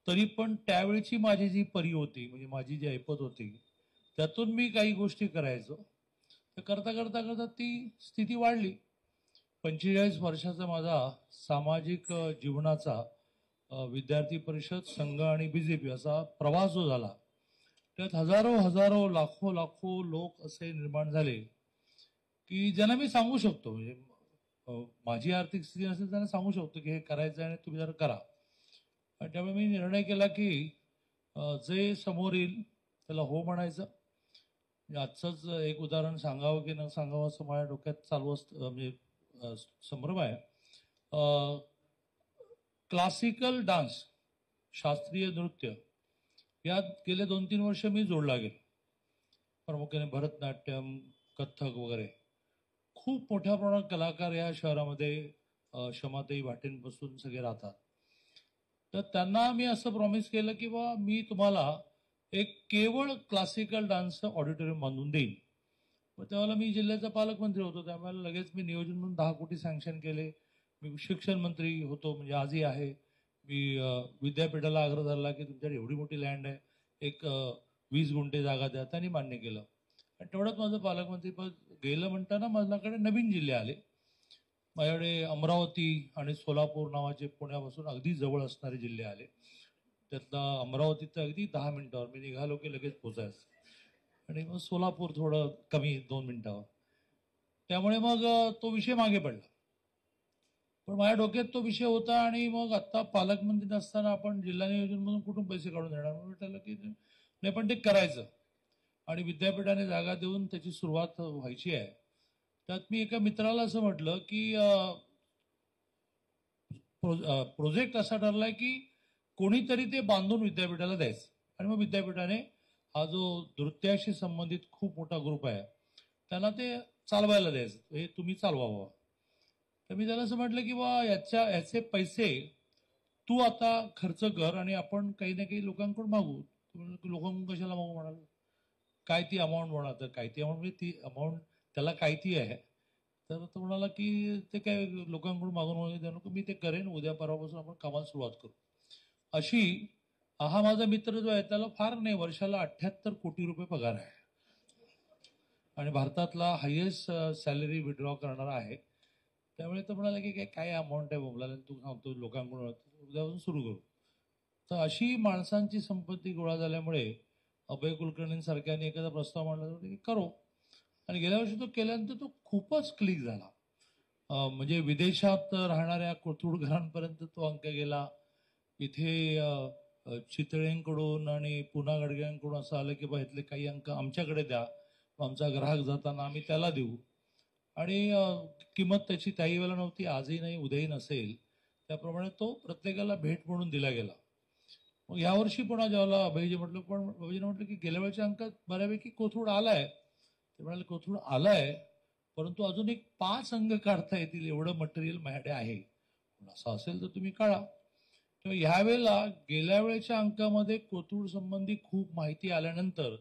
तरी पण त्यावेळीची माझी जी परी होती, म्हणजे माझी जी ऐपत होती, त्यातून मी काही गोष्टी करायचो. तर करता करता करता ती स्थिती वाढली. 45 वर्षाचा माझा सामाजिक जीवनाचा विद्यार्थी परिषद, संघ आणि बीजेपी असा प्रवास जो झाला, त्यात हजारो लाखो लोक असे निर्माण झाले की ज्यांना मी सांगू शकतो, म्हणजे माझी आर्थिक स्थिती नसेल त्यांना सांगू शकतो की हे करायचं आणि तुम्ही जरा करा. आणि त्यामुळे मी निर्णय केला की जे समोर येईल त्याला हो म्हणायचं. आजचंच एक उदाहरण सांगावं की न सांगावं असं माझ्या डोक्यात चालू असतं, म्हणजे संभ्रम आहे. क्लासिकल डान्स, शास्त्रीय नृत्य, यात गेले 2-3 वर्ष मी जोडला गेलो. प्रामुख्याने भरतनाट्यम, कथ्थक वगैरे. खूप मोठ्या प्रमाणात कलाकार या शहरामध्ये क्षमाताई भाटेंपासून सगळे राहतात. तर त्यांना मी असं प्रॉमिस केलं की बा मी तुम्हाला एक केवळ क्लासिकल डान्सचं ऑडिटोरियम बांधून देईन. मग त्यावेळेला मी जिल्ह्याचा पालकमंत्री होतो, त्यामुळे लगेच मी नियोजन म्हणून 10 कोटी सँक्शन केले. मी शिक्षण मंत्री होतो, म्हणजे आजही आहे. मी विद्यापीठाला आग्रह धरला की तुमच्याकडे एवढी मोठी लँड आहे, एक 20 गुंठे जागा द्या. त्यांनी मान्य केलं आणि तेवढंच माझं पालकमंत्रीपद गेलं. म्हणताना माझ्याकडे नवीन जिल्हे आले. माझ्याकडे अमरावती आणि सोलापूर नावाचे पुण्यापासून अगदी जवळ असणारे जिल्हे आले. त्यातला अमरावतीत अगदी 10 मिनिटावर मी निघालो की लगेच पोचायचं. आणि मग सोलापूर थोडं कमी 2 मिनिटावर. त्यामुळे मग तो विषय मागे पडला. पण माझ्या डोक्यात तो विषय होता आणि मग आता पालकमंत्री नसताना आपण जिल्हा नियोजनमधून कुठून पैसे काढून देणार, म्हणून म्हटलं की नाही, पण ते करायचं आणि विद्यापीठाने जागा देऊन त्याची सुरुवात व्हायची आहे. त्यात मी एका मित्राला असं म्हटलं की प्रोजेक्ट असा ठरलाय की कोणीतरी ते बांधून विद्यापीठाला द्यायचं आणि मग विद्यापीठाने हा जो नृत्याशी संबंधित खूप मोठा ग्रुप आहे त्यांना ते चालवायला द्यायचं, हे तुम्ही चालवावं. तर मी त्याला असं म्हटलं की बा याचे पैसे तू आता खर्च कर आणि आपण काही ना काही लोकांकडून मागू. लोकांकडून कशाला मागू म्हणाल, काय ती अमाऊंट म्हणा, तर काय ती अमाऊंट म्हणजे ती अमाऊंट त्याला काय ती आहे. तर तो म्हणाला की ते काय लोकांकडून मागून नको, मी ते करेन, उद्या परवापासून आपण कामाला सुरुवात करू. अशी हा माझा मित्र जो आहे त्याला फार नाही वर्षाला 78 कोटी रुपये पगार आहे आणि भारतातला हायेस्ट सॅलरी विड्रॉ करणारा आहे. त्यामुळे तो म्हणाला की काय अमाऊंट आहे बोमला, तू सांगतो लोकांकडून, उद्यापासून सुरू करू. तर अशी माणसांची संपत्ती गोळा झाल्यामुळे अभय कुलकर्णींसारख्याने एखादा प्रस्ताव मांडला की करो, आणि गेल्या वर्षी तो केल्यानंतर तो खूपच क्लिक झाला. म्हणजे विदेशात राहणाऱ्या कोथरूड घरांपर्यंत तो अंक गेला. इथे चितळेंकडून आणि पुन्हा गडग्यांकडून असं आलं की बा इथले काही अंक आमच्याकडे द्या, आमचा ग्राहक जाताना आम्ही त्याला देऊ. आणि किंमत त्याची त्याही वेळेला नव्हती, आजही नाही, उद्याही नसेल. त्याप्रमाणे तो प्रत्येकाला भेट म्हणून दिला गेला. मग यावर्षी पुन्हा जेव्हा अभयजी म्हटलं, पण अभयजीने म्हटलं की गेल्या वेळेच्या अंकात बऱ्यापैकी कोथरूड आलाय. ते म्हणाले कोथरूड आलाय, परंतु अजून एक 5 अंक काढता येतील एवढं मटेरियल माझ्याकडे आहे, असं असेल तर तुम्ही काढा. तर ह्यावेळेला गेल्या वेळेच्या अंकामध्ये कोथरूड संबंधी खूप माहिती आल्यानंतर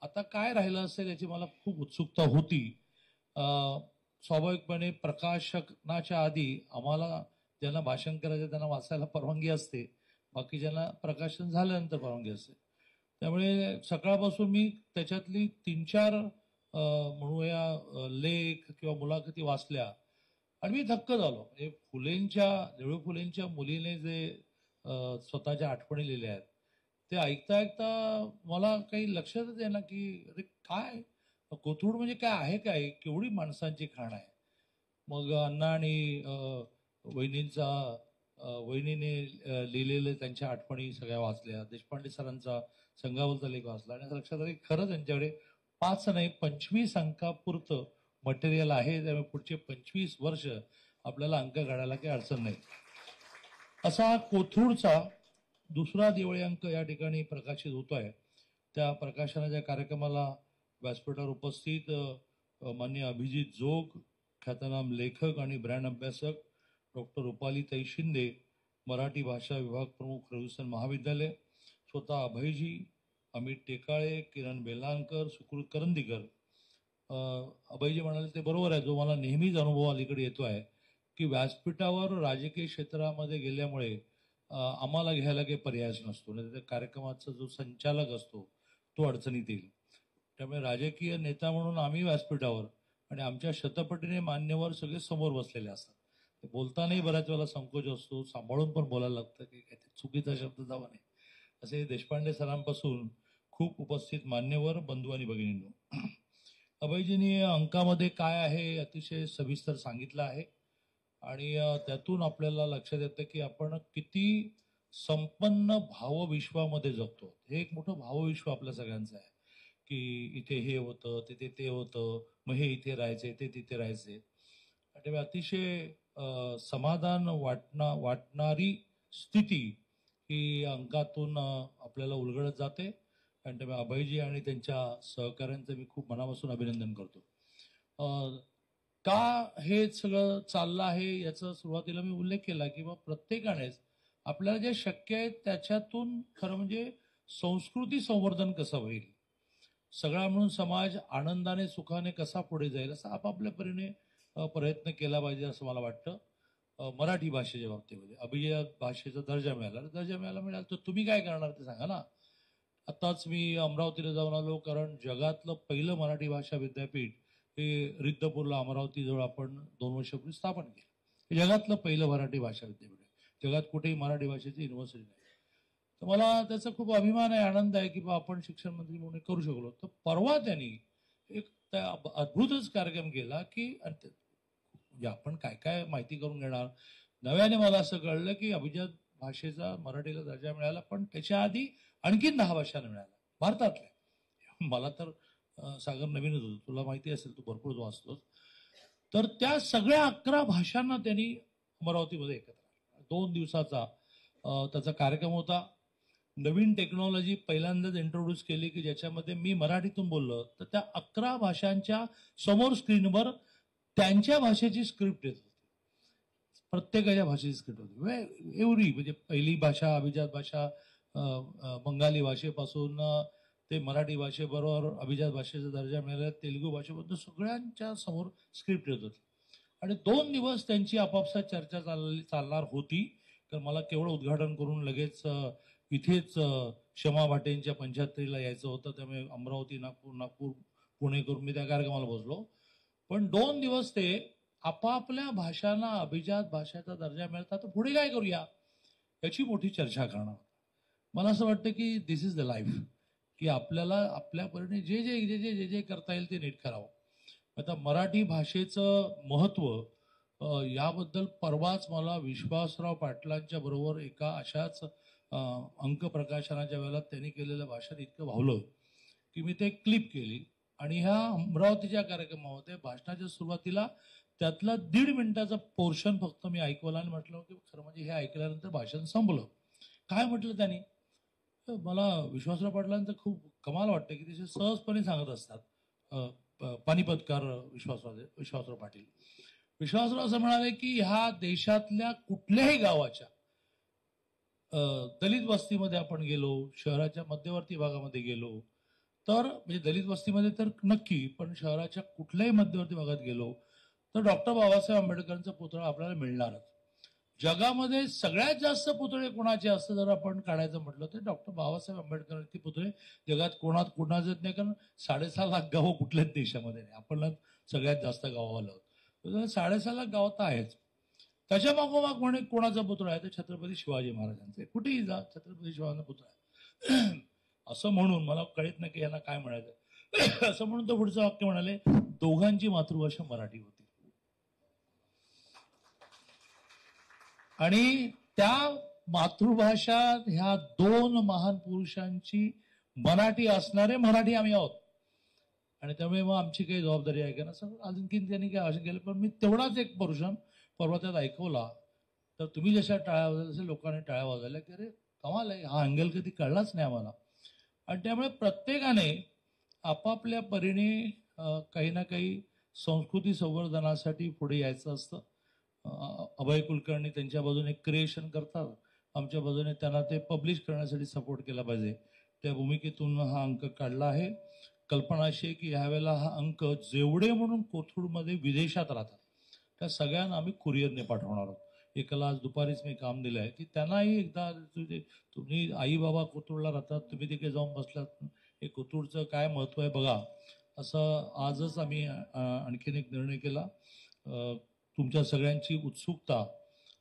आता काय राहिलं असेल याची मला खूप उत्सुकता होती. स्वाभाविकपणे प्रकाशनाच्या आधी आम्हाला ज्यांना भाषण करायचं त्यांना वाचायला परवानगी असते, बाकी ज्यांना प्रकाशन झाल्यानंतर परवानगी असते. त्यामुळे सकाळपासून मी त्याच्यातली 3-4 म्हणूया लेख किंवा मुलाखती वाचल्या आणि मी धक्क झालो. म्हणजे देवळू फुलेंच्या मुलीने जे स्वतःच्या आठवणी लिहिल्या आहेत ते ऐकता ऐकता मला काही लक्षातच येईना की अरे काय कोथरूड म्हणजे काय आहे, काय केवढी माणसांची खाण आहे. मग अण्णा आणि वहिनीने लिहिलेले त्यांच्या आठवणी सगळ्या वाचल्या. देशपांडे सरांचा संघावरचा लेख वाचला आणि लक्षात आलं की खरंच त्यांच्याकडे 5 नाही 25 अंकापुरतं मटेरियल आहे. त्यामुळे पुढचे 25 वर्ष आपल्याला अंक काढायला काही अडचण नाही. असा कोथरूडचा दुसरा दिवाळी अंक या ठिकाणी प्रकाशित होतोय. त्या प्रकाशनाच्या कार्यक्रमाला व्यासपीठावर उपस्थित माननीय अभिजित जोग, ख्यातनाम लेखक आणि ब्रँड अभ्यासक डॉक्टर रुपालीताई शिंदे, मराठी भाषा विभाग प्रमुख रविसन महाविद्यालय, स्वतः अभयजी, अमित टेकाळे, किरण बेलांकर, सुकृत करंदीकर. अभयजी म्हणाले ते बरोबर आहे, जो मला नेहमीच अनुभव अलीकडे येतो आहे की व्यासपीठावर राजकीय क्षेत्रामध्ये गेल्यामुळे आम्हाला घ्यायला काही पर्यायच नसतो, नाही तर कार्यक्रमाचा जो संचालक असतो तो अडचणीत येईल. त्यामुळे राजकीय नेता म्हणून आम्ही व्यासपीठावर आणि आमच्या शतपटीने मान्यवर सगळे समोर बसलेले असतात. ते बोलतानाही बऱ्याच वेळेला संकोच असतो, सांभाळून पण बोलायला लागतं की काही चुकीचा शब्द जावा नाही. असे देशपांडे सरांपासून खूप उपस्थित मान्यवर बंधू आणि भगिनींनो, अभयजींनी अंकामध्ये काय आहे अतिशय सविस्तर सांगितलं आहे आणि त्यातून आपल्याला लक्षात येतं की आपण किती संपन्न भावविश्वामध्ये जगतो. हे एक मोठं भावविश्व आपल्या सगळ्यांचं आहे की इथे हे होतं, तिथे ते होतं, मग हे इथे राहायचे, ते तिथे राहायचे. आणि अतिशय समाधान वाटणारी स्थिती ही अंकातून आपल्याला उलगडत जाते. आणि त्यामुळे अभयजी आणि त्यांच्या सहकाऱ्यांचं मी खूप मनापासून अभिनंदन करतो. का हे सगळं चाललं आहे याचा सुरुवातीला मी उल्लेख केला की प्रत्येकानेच आपल्याला जे शक्य आहे त्याच्यातून खरं म्हणजे संस्कृती संवर्धन कसं होईल, सगळा म्हणून समाज आनंदाने सुखाने कसा पुढे जाईल असा आपापल्या परीने प्रयत्न केला पाहिजे असं मला वाटतं. मराठी भाषेच्या बाबतीमध्ये अभिजात भाषेचा दर्जा मिळाला तर तुम्ही काय करणार ते सांगा ना. आताच मी अमरावतीला जाऊन आलो, कारण जगातलं पहिलं मराठी भाषा विद्यापीठ हे रिद्धपूरला अमरावतीजवळ आपण 2 वर्षापूर्वी स्थापन केलं. हे जगातलं पहिलं मराठी भाषा विद्यापीठ आहे. जगात कुठेही मराठी भाषेची युनिव्हर्सिटी नाही. तर मला त्याचा खूप अभिमान आहे, आनंद आहे की आपण शिक्षण मंत्री म्हणून करू शकलो. तर परवा त्यांनी एक अद्भुतच कार्यक्रम केला की म्हणजे आपण काय काय माहिती करून घेणार. नव्याने मला असं कळलं की अभिजात भाषेचा मराठीला दर्जा मिळाला, पण त्याच्या आधी आणखीन 10 भाषांना मिळाला भारतातल्या. मला तर सागर नवीनच होतं, तुला माहिती असेल, तू भरपूर वाचतोस. तर त्या सगळ्या 11 भाषांना त्यांनी अमरावतीमध्ये एकत्र 2 दिवसाचा त्याचा कार्यक्रम होता. नवीन टेक्नॉलॉजी पहिल्यांदाच इंट्रोड्यूस केली की ज्याच्यामध्ये मी मराठीतून बोललो तर त्या 11 भाषांच्या समोर स्क्रीनवर त्यांच्या भाषेची स्क्रिप्ट येत होती. प्रत्येकाच्या भाषेची स्क्रिप्ट होती एवढी. म्हणजे पहिली भाषा अभिजात भाषा, बंगाली भाषेपासून ते मराठी भाषेबरोबर अभिजात भाषेचा दर्जा मिळाला, तेलुगू भाषेबद्दल सगळ्यांच्या समोर स्क्रिप्ट येत होती. आणि 2 दिवस त्यांची आपापसात चर्चा चालणार होती. तर मला केवळ उद्घाटन करून लगेच इथेच क्षमा भाटेंच्या 75ला यायचं होतं. त्यामुळे अमरावती, नागपूर, पुणे करून मी त्या कार्यक्रमाला बसलो. पण 2 दिवस ते आपापल्या भाषांना अभिजात भाषेचा दर्जा मिळतात, तर पुढे काय करूया याची मोठी चर्चा करणार. मला असं वाटतं की दिस इज द लाईफ, की आपल्याला आपल्या परीने जे जे जे जे जे जे करता येईल ते नीट करावं. आता मराठी भाषेचं महत्त्व याबद्दल परवाच मला विश्वासराव पाटलांच्या बरोबर एका अशाच अंक प्रकाशनाच्या वेळेला त्यांनी केलेलं भाषण इतकं भावलं की मी ते क्लिप केली. आणि ह्या अमरावतीच्या कार्यक्रमामध्ये भाषणाच्या सुरुवातीला त्यातला 1.5 मिनिटाचा पोर्शन फक्त मी ऐकवला आणि म्हटलं की खरं म्हणजे हे ऐकल्यानंतर भाषण संपलं. काय म्हटलं त्यांनी, मला विश्वासराव पाटलांचं खूप कमाल वाटतं की ते सहजपणे सांगत असतात. पानिपतकार विश्वासराव पाटील. विश्वासराव असं म्हणाले की ह्या देशातल्या कुठल्याही गावाच्या दलित वस्तीमध्ये आपण गेलो, शहराच्या मध्यवर्ती भागामध्ये गेलो तर, म्हणजे दलित वस्तीमध्ये तर नक्की, पण शहराच्या कुठल्याही मध्यवर्ती भागात गेलो तर डॉक्टर बाबासाहेब आंबेडकरांचा पुतळा आपल्याला मिळणारच. जगामध्ये सगळ्यात जास्त पुतळे कोणाचे असतं जर आपण काढायचं म्हटलं तर डॉक्टर बाबासाहेब आंबेडकरांचे पुतळे जगात कोणाचं नाही, कारण 6.5 लाख गावं कुठल्याच देशामध्ये नाही. आपण सगळ्यात जास्त गावाला आहोत. 6.5 लाख गावात तर आहेच. त्याच्या मागोमाग म्हणे कोणाचा पुतळा आहे तर छत्रपती शिवाजी महाराजांचे. कुठेही जा छत्रपती शिवाजींचा पुतळा आहे असं म्हणून मला कळत नाही की यांना काय म्हणायचं. असं म्हणून तो पुढचं वाक्य म्हणाले, दोघांची मातृभाषा मराठी होती. आणि त्या मातृभाषा ह्या 2 महान पुरुषांची मराठी असणारे मराठी आम्ही आहोत. आणि त्यामुळे मग आमची काही जबाबदारी आहे का ना, असं आणखीन त्यांनी काय असं केलं. पण मी तेवढाच एक पोर्शन परवा त्यात ऐकवला तर तुम्ही जशा टाळ्या वाजवल्या तसे लोकांनी टाळ्या वाजवल्या की अरे कमाल आहे, हा अँगल कधी कळलाच नाही आम्हाला. आणि त्यामुळे प्रत्येकाने आपापल्या परीने काही ना काही संस्कृती संवर्धनासाठी पुढे यायचं असतं. अभय कुलकर्णी त्यांच्या बाजूने क्रिएशन करतात, आमच्या बाजूने त्यांना ते पब्लिश करण्यासाठी सपोर्ट केला पाहिजे. त्या भूमिकेतून हा अंक काढला आहे. कल्पना अशी आहे की यावेळेला हा अंक जेवढे म्हणून कोथरूडमध्ये विदेशात राहतात त्या सगळ्यांना आम्ही कुरिअरने पाठवणार आहोत. एकाला आज दुपारीच मी काम दिलं आहे की त्यांनाही एकदा तुम्ही आई बाबा कोथरूडला राहतात, तुम्ही तिथे जाऊन बसलात, हे कोथरूडचं काय महत्व आहे बघा. असं आजच आम्ही आणखीन एक निर्णय केला. तुमच्या सगळ्यांची उत्सुकता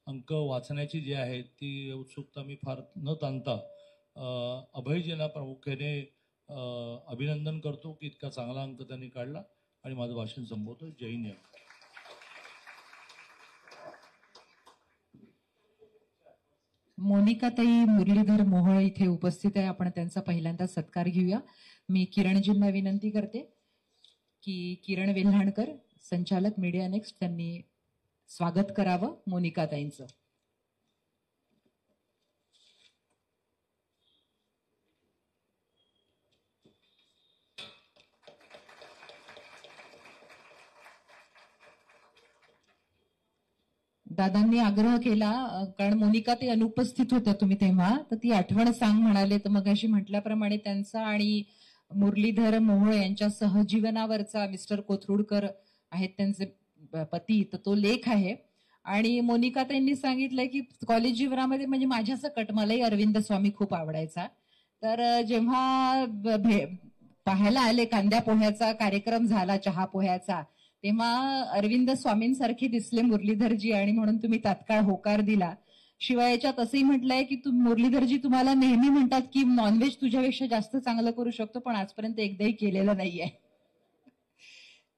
अंक वाचण्याची जी आहे ती उत्सुकता मी फार न ताणता अभयजींना प्रामुख्याने अभिनंदन करतो की इतका चांगला अंक त्यांनी काढला. आणि माझं भाषण संपवतो. जय हिंद. मोनिकाताई मुरलीधर मोहोळ इथे उपस्थित आहे, आपण त्यांचा पहिल्यांदा सत्कार घेऊया. मी किरणजींना विनंती करते की किरण वेल्हाणकर संचालक मीडिया नेक्स्ट त्यांनी स्वागत करावं मोनिकाताईंचं. दादांनी आग्रह केला, कारण मोनिका ते अनुपस्थित होत्या तुम्ही तेव्हा, तर ती आठवण सांग म्हणाले. तर मग अशी म्हटल्याप्रमाणे त्यांचा आणि मुरलीधर मोहोळ यांच्या सहजीवनावरचा मिस्टर कोथरूडकर आहेत त्यांचे पती, तर तो लेख आहे. आणि मोनिका त्यांनी सांगितलंय की कॉलेज जीवनामध्ये म्हणजे माझ्या सकट मलाही अरविंद स्वामी खूप आवडायचा. तर जेव्हा पाहायला आले कांद्या पोह्याचा कार्यक्रम झाला, चहा पोह्याचा, तेव्हा अरविंद स्वामींसारखे दिसले मुरलीधरजी आणि म्हणून तुम्ही तात्काळ होकार दिला शिवाय याच्यात असंही म्हटलंय की मुरलीधरजी तुम्हाला नेहमी म्हणतात की नॉनव्हेज तुझ्यापेक्षा जास्त चांगलं करू शकतो, पण आजपर्यंत एकदाही केलेलं नाहीये.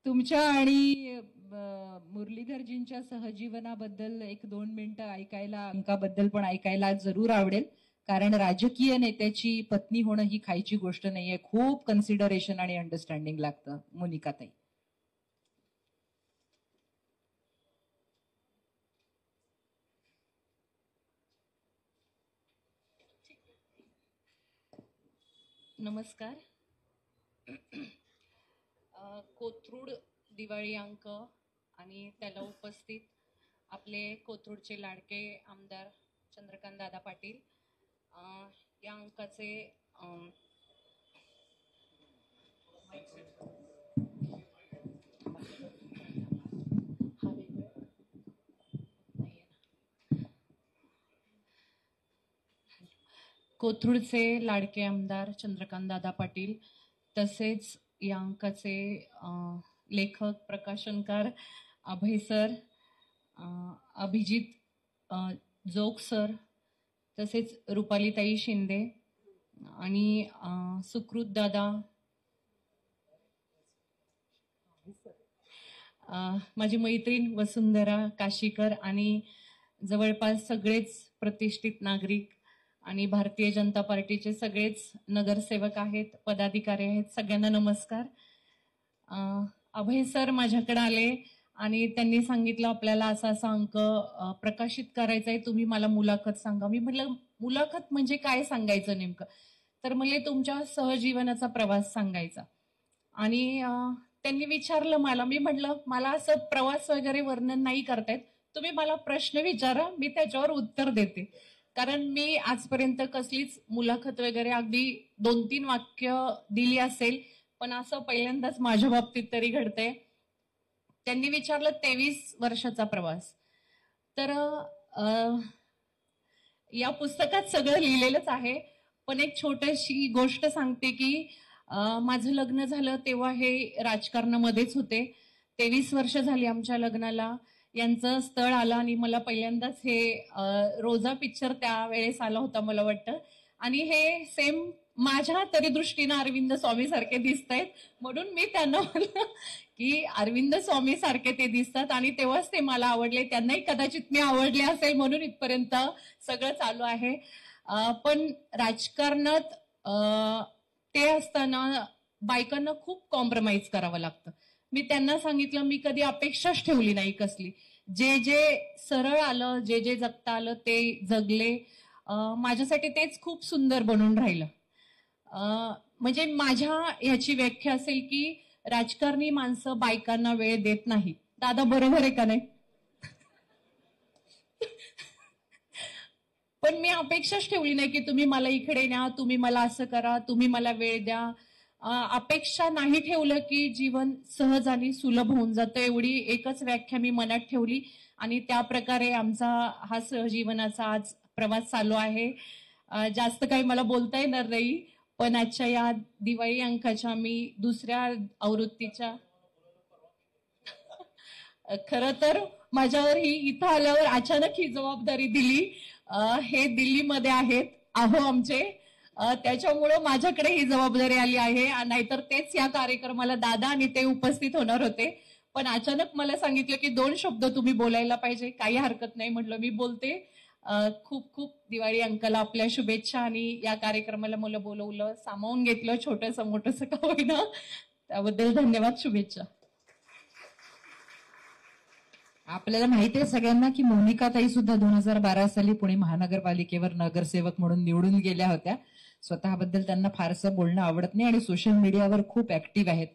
तुमच्या आणि मुरलीधरजींच्या सहजीवनाबद्दल 1-2 मिनिटं ऐकायला, अंकाबद्दल पण ऐकायला जरूर आवडेल. कारण राजकीय नेत्याची पत्नी होणं ही खायची गोष्ट नाहीये. खूप कन्सिडरेशन आणि अंडरस्टँडिंग लागतं. मोनिकाताई. नमस्कार. कोथरूड दिवाळी अंक आणि त्याला उपस्थित आपले कोथरूडचे लाडके आमदार चंद्रकांत दादा पाटील, या अंकाचे कोथरूडचे लाडके आमदार चंद्रकांत दादा पाटील, तसेच या अंकाचे लेखक प्रकाशनकार अभय सर, अभिजित जोग सर, तसेच रुपालीताई शिंदे आणि सुकृत दादा, माझी मैत्रीण वसुंधरा काशीकर आणि जवळपास सगळेच प्रतिष्ठित नागरिक आणि भारतीय जनता पार्टीचे सगळेच नगरसेवक आहेत, पदाधिकारी आहेत, सगळ्यांना नमस्कार. अभय सर माझ्याकडे आले आणि त्यांनी सांगितलं आपल्याला असा असा अंक प्रकाशित करायचा आहे, तुम्ही मला मुलाखत सांगा. मी म्हटलं मुलाखत म्हणजे काय सांगायचं नेमकं? तर म्हणले तुमच्या सहजीवनाचा प्रवास सांगायचा. आणि त्यांनी विचारलं मला, मी म्हटलं मला असं प्रवास वगैरे वर्णन नाही करतायत, तुम्ही मला प्रश्न विचारा, मी त्याच्यावर उत्तर देते. कारण मी आजपर्यंत कसलीच मुलाखत वगैरे अगदी 2-3 वाक्य दिली असेल, पण असं पहिल्यांदाच माझ्या बाबतीत तरी घडतंय. त्यांनी विचारलं 23 वर्षाचा प्रवास. तर या पुस्तकात सगळं लिहिलेलंच आहे, पण एक छोटीशी गोष्ट सांगते की माझं लग्न झालं तेव्हा हे राजकारणामध्येच होते. 23 वर्ष झाली आमच्या लग्नाला. यांचं स्थळ आलं आणि मला पहिल्यांदाच हे रोजा पिक्चर त्यावेळेस आला होता मला वाटतं. आणि हे सेम माझ्या तरी दृष्टीनं अरविंद स्वामी सारखे दिसत आहेत, म्हणून मी त्यांना म्हणलं की अरविंद स्वामी सारखे ते दिसतात आणि तेव्हाच ते मला आवडले. त्यांनाही कदाचित मी आवडले असेल म्हणून इथपर्यंत सगळं चालू आहे. पण राजकारणात ते असताना बायकांना खूप कॉम्प्रोमाइज करावं लागतं. मी त्यांना सांगितलं मी कधी अपेक्षाच ठेवली नाही कसली. जे जे सरळ आलं, जे जे जगता आलं ते जगले. माझ्यासाठी तेच खूप सुंदर बनून राहिलं. म्हणजे माझ्या ह्याची व्याख्या असेल की राजकारणी माणसं बायकांना वेळ देत नाही. दादा बरोबर आहे का नाही? पण मी अपेक्षाच ठेवली नाही की तुम्ही मला इकडे न्या, तुम्ही मला असं करा, तुम्ही मला वेळ द्या. अपेक्षा नाही ठेवलं की जीवन सहज आणि सुलभ होऊन जातं, एवढी एकच व्याख्या मी मनात ठेवली आणि त्या प्रकारे आमचा हा सहजीवनाचा आज प्रवास चालू आहे. जास्त काही मला बोलता येणार नाही, पण आजच्या या दिवाळी अंकाच्या मी दुसऱ्या आवृत्तीच्या खरं तर माझ्यावर ही इथं आल्यावर अचानक ही जबाबदारी दिली. हे दिल्लीमध्ये आहेत आहो आमचे, त्याच्यामुळं माझ्याकडे ही जबाबदारी आली आहे. नाहीतर तेच या कार्यक्रमाला दादा आणि ते उपस्थित होणार होते, पण अचानक मला सांगितलं की 2 शब्द तुम्ही बोलायला पाहिजे. काही हरकत नाही म्हटलं मी बोलते. खूप खूप दिवाळी अंकाला आपल्या शुभेच्छा आणि या कार्यक्रमाला मला बोलवलं, सामावून घेतलं, छोटंसं मोठंसं का होईना, त्याबद्दल धन्यवाद, शुभेच्छा. आपल्याला माहिती आहे सगळ्यांना की मोनिकाताई सुद्धा 2012 साली पुणे महानगरपालिकेवर नगरसेवक म्हणून निवडून गेल्या होत्या. स्वतःबद्दल त्यांना फारसं बोलणं आवडत नाही आणि सोशल मीडियावर खूप ऍक्टिव्ह आहेत.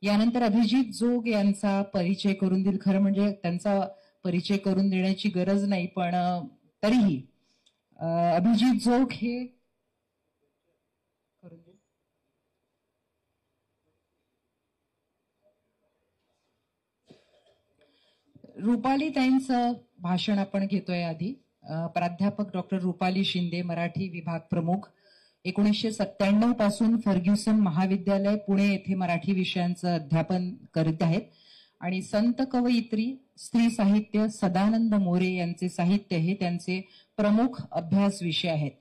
यानंतर अभिजित जोग यांचा परिचय करून देईल. खरं म्हणजे त्यांचा परिचय करून देण्याची गरज नाही, पण तरीही अभिजित जोग हे करून देईल. रुपालीताईंचं भाषण आपण घेतोय. आधी प्राध्यापक डॉक्टर रुपाली शिंदे, मराठी विभाग प्रमुख, 1997 पासून फर्ग्युसन महाविद्यालय पुणे येथे मराठी विषयांचं अध्यापन करीत आहेत आणि संत कवयित्री स्त्री साहित्य सदानंद मोरे यांचे साहित्य हे त्यांचे प्रमुख अभ्यास विषय आहेत.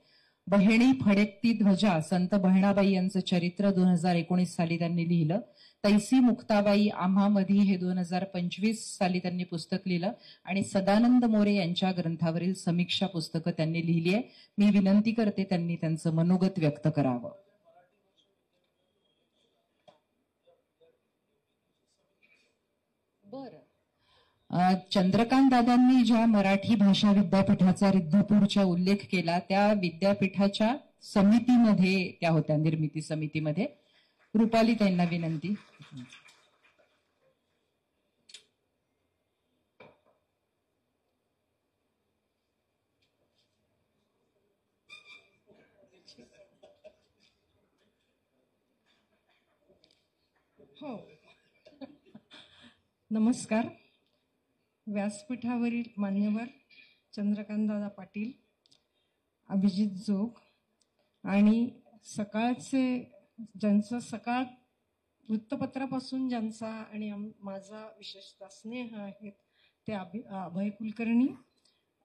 बहिणी फडकती ध्वजा संत बहिणाबाई यांचं चरित्र 2019 साली त्यांनी लिहिलं. तैसी मुक्ताबाई आम्हामधी हे 2025 साली त्यांनी पुस्तक लिहिलं आणि सदानंद मोरे यांच्या ग्रंथावरील समीक्षा पुस्तकं त्यांनी लिहिली आहे. मी विनंती करते त्यांनी त्यांचं मनोगत व्यक्त करावं. बरं, चंद्रकांत दादांनी ज्या मराठी भाषा विद्यापीठाचा रिद्धपूरच्या उल्लेख केला त्या विद्यापीठाच्या समितीमध्ये त्या होत्या, निर्मिती समितीमध्ये. रुपाली ताईंना विनंती. हो, नमस्कार. व्यासपीठावरील मान्यवर चंद्रकांतदादा पाटील, अभिजित जोग आणि सकाळचे ज्यांचं सकाळ वृत्तपत्रापासून ज्यांचा आणि माझा विशेषतः स्नेह आहेत ते अभय कुलकर्णी,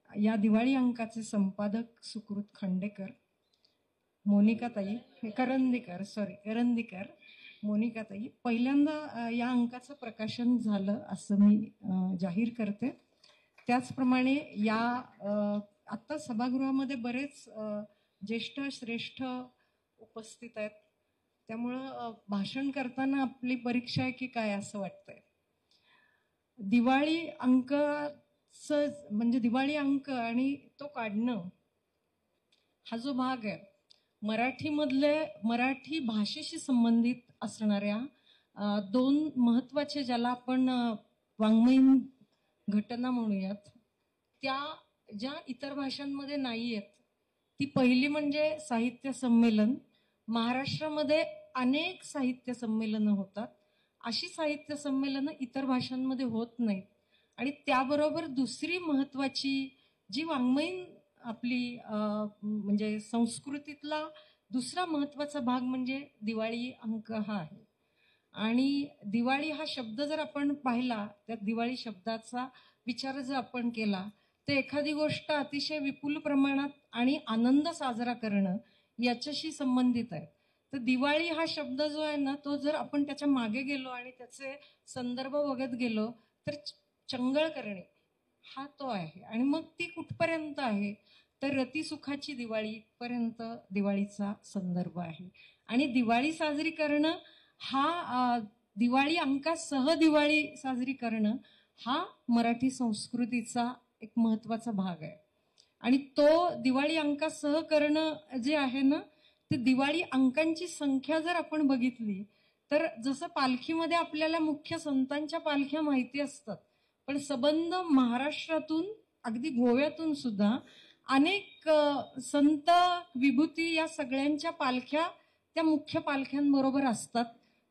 या दिवाळी अंकाचे संपादक सुकृत खांडेकर, मोनिकाताई करंदीकर, मोनिकाताई. पहिल्यांदा या अंकाचं प्रकाशन झालं असं मी जाहीर करते. त्याचप्रमाणे या आत्ता सभागृहामध्ये बरेच ज्येष्ठ श्रेष्ठ उपस्थित आहेत, त्यामुळं भाषण करताना आपली परीक्षा आहे की काय असं वाटतंय. दिवाळी अंकाचं म्हणजे दिवाळी अंक आणि तो काढणं हा जो भाग आहे मराठी भाषेशी संबंधित असणाऱ्या दोन महत्वाचे ज्याला आपण वाङ्मयीन घटना म्हणूयात, त्या ज्या इतर भाषांमध्ये नाही आहेत. ती पहिली म्हणजे साहित्य संमेलन. महाराष्ट्रामध्ये अनेक साहित्य संमेलनं होतात, अशी साहित्य संमेलनं इतर भाषांमध्ये होत नाहीत. आणि त्याबरोबर दुसरी महत्वाची जी वाङ्मयीन आपली म्हणजे संस्कृतीतला दुसरा महत्वाचा भाग म्हणजे दिवाळी अंक हा आहे. आणि दिवाळी हा शब्द जर आपण पाहिला, त्या दिवाळी शब्दाचा विचार जर आपण केला तर एखादी गोष्ट अतिशय विपुल प्रमाणात आणि आनंद साजरा करणं याच्याशी संबंधित आहे. तर दिवाळी हा शब्द जो आहे ना, तो जर आपण त्याच्या मागे गेलो आणि त्याचे संदर्भ बघत गेलो तर चंगळ करणे हा तो आहे. आणि मग ती कुठपर्यंत आहे तर रतिसुखाची दिवाळीपर्यंत दिवाळीचा संदर्भ आहे. आणि दिवाळी साजरी करणं हा दिवाळी अंकासह दिवाळी साजरी करणं हा मराठी संस्कृतीचा एक महत्वाचा भाग आहे. आणि तो दिवाळी अंकासह करणं जे आहे ना, ते दिवाळी अंकांची संख्या जर आपण बघितली तर जसं पालखीमध्ये आपल्याला मुख्य संतांच्या पालख्या माहिती असतात, पण सबंध महाराष्ट्रातून अगदी गोव्यातून सुद्धा अनेक संत विभूती या सगळ्यांच्या पालख्या त्या मुख्य पालख्यांबरोबर असतात.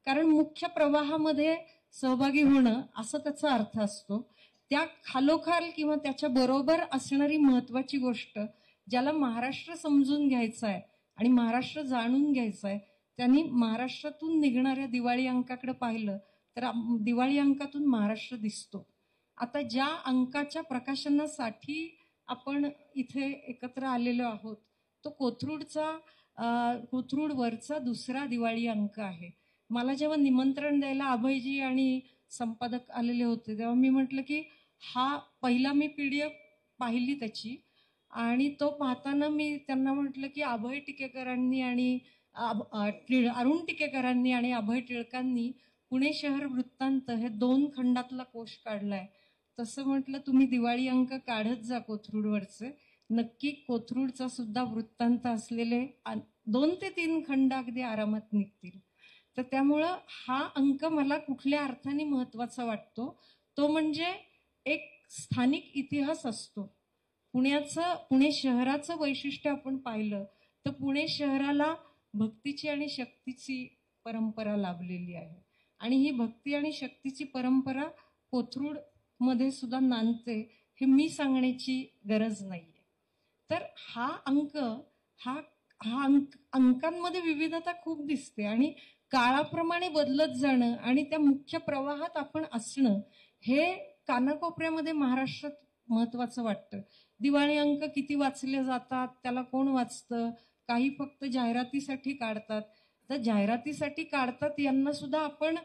कारण मुख्य प्रवाहामध्ये सहभागी होणं असा त्याचा अर्थ असतो. त्या खालोखाल किंवा त्याच्या बरोबर असणारी महत्वाची गोष्ट ज्याला महाराष्ट्र समजून घ्यायचा आहे आणि महाराष्ट्र जाणून घ्यायचा आहे, त्यांनी महाराष्ट्रातून निघणाऱ्या दिवाळी अंकाकडे पाहिलं तर दिवाळी अंकातून महाराष्ट्र दिसतो. आता ज्या अंकाच्या प्रकाशनासाठी आपण इथे एकत्र आलेलो आहोत तो कोथरूडवरचा दुसरा दिवाळी अंक आहे. मला जेव्हा निमंत्रण द्यायला अभयजी आणि संपादक आलेले होते तेव्हा मी म्हटलं की हा पहिला मी PDF पाहिली त्याची, आणि तो पाहताना मी त्यांना म्हटलं की अभय टिकेकरांनी आणि अरुण टिकेकरांनी आणि अभय टिळकांनी पुणे शहर वृत्तांत हे 2 खंडातला कोश काढलाय. तसं म्हटलं तुम्ही दिवाळी अंक काढत जा कोथरूडवरचे, नक्की कोथरूडचा सुद्धा वृत्तांत असलेले 2 ते 3 खंड अगदी आरामात निघतील. तर त्यामुळं हा अंक मला कुठल्या अर्थाने महत्वाचा वाटतो तो म्हणजे एक स्थानिक इतिहास असतो. पुणे शहराचं वैशिष्ट्य आपण पाहिलं तर पुणे शहराला भक्तीची आणि शक्तीची परंपरा लाभलेली आहे. आणि ही भक्ती आणि शक्तीची परंपरा कोथरूड मध्ये सुद्धा नांदते हे मी सांगण्याची गरज नाहीये. तर हा अंक अंकांमध्ये विविधता खूप दिसते आणि काळाप्रमाणे बदलत जाणं आणि त्या मुख्य प्रवाहात आपण असणं हे कानाकोपऱ्यामध्ये महाराष्ट्रात महत्वाचं वाटतं. दिवाळी अंक किती वाचले जातात, त्याला कोण वाचतं, काही फक्त जाहिरातीसाठी काढतात. तर जाहिरातीसाठी काढतात यांना सुद्धा आपण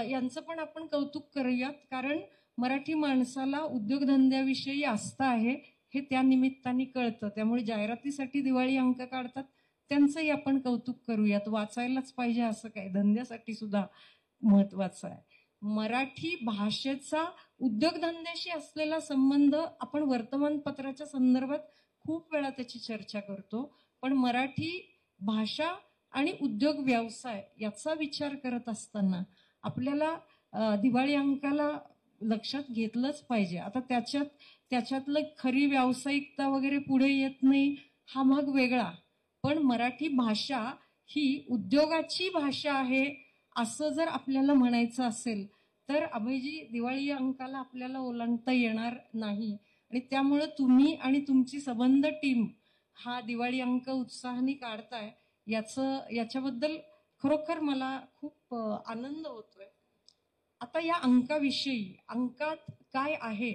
यांचं पण आपण कौतुक करूयात, कारण मराठी माणसाला उद्योगधंद्याविषयी आस्था आहे हे त्या निमित्ताने कळतं. त्यामुळे जाहिरातीसाठी दिवाळी अंक काढतात त्यांचंही आपण कौतुक करूयात. वाचायलाच पाहिजे असं काय, धंद्यासाठी सुद्धा महत्वाचं आहे. मराठी भाषेचा उद्योगधंद्याशी असलेला संबंध आपण वर्तमानपत्राच्या संदर्भात खूप वेळा त्याची चर्चा करतो, पण मराठी भाषा आणि उद्योग व्यवसाय याचा विचार करत असताना आपल्याला दिवाळी अंकाला लक्षात घेतलंच पाहिजे. आता त्याच्यातलं खरी व्यावसायिकता वगैरे पुढे येत नाही हा भाग वेगळा, पण मराठी भाषा ही उद्योगाची भाषा आहे असं जर आपल्याला म्हणायचं असेल तर अभयजी दिवाळी अंकाला आपल्याला ओलांडता येणार नाही. आणि त्यामुळं तुम्ही आणि तुमची सबंध टीम हा दिवाळी अंक उत्साहाने काढताय याच्याबद्दल खरोखर मला खूप आनंद होतोय. आता या अंकाविषयी, अंकात काय आहे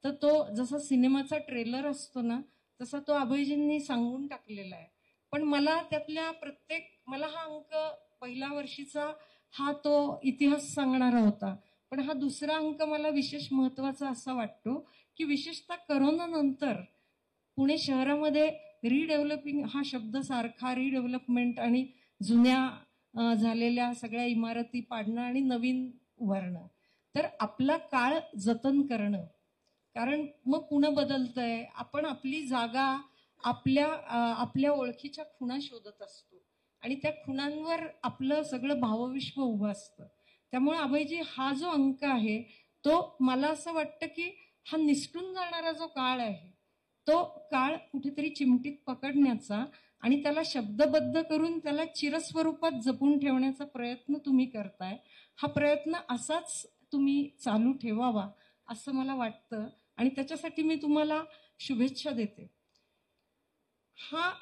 तर तो जसा सिनेमाचा ट्रेलर असतो ना तसा तो अभयजींनी सांगून टाकलेला आहे. पण मला त्यातल्या मला हा अंक पहिल्या वर्षीचा हा तो इतिहास सांगणारा होता, पण हा दुसरा अंक मला विशेष महत्वाचा असा वाटतो की विशेषतः करोना नंतर पुणे शहरामध्ये रिडेव्हलपिंग हा शब्द सारखा, रिडेव्हलपमेंट आणि जुन्या झालेल्या सगळ्या इमारती पाडणं आणि नवीन उभारणं, तर आपला काळ जतन करणं. कारण मग पुणे बदलतंय, आपण आपली जागा आपल्या ओळखीच्या खुणा शोधत असतो आणि त्या खुणांवर आपलं सगळं भावविश्व उभं असतं. त्यामुळे अभयजी हा जो अंक आहे तो मला असं वाटतं की हा निसटून जाणारा जो काळ आहे तो काळ कुठेतरी चिमटीत पकडण्याचा आणि त्याला शब्दबद्ध करून त्याला चिरस्वरूपात जपून ठेवण्याचा प्रयत्न तुम्ही करताय. हा प्रयत्न असाच तुम्ही चालू ठेवावा असं मला वाटतं आणि त्याच्यासाठी मी तुम्हाला शुभेच्छा देते.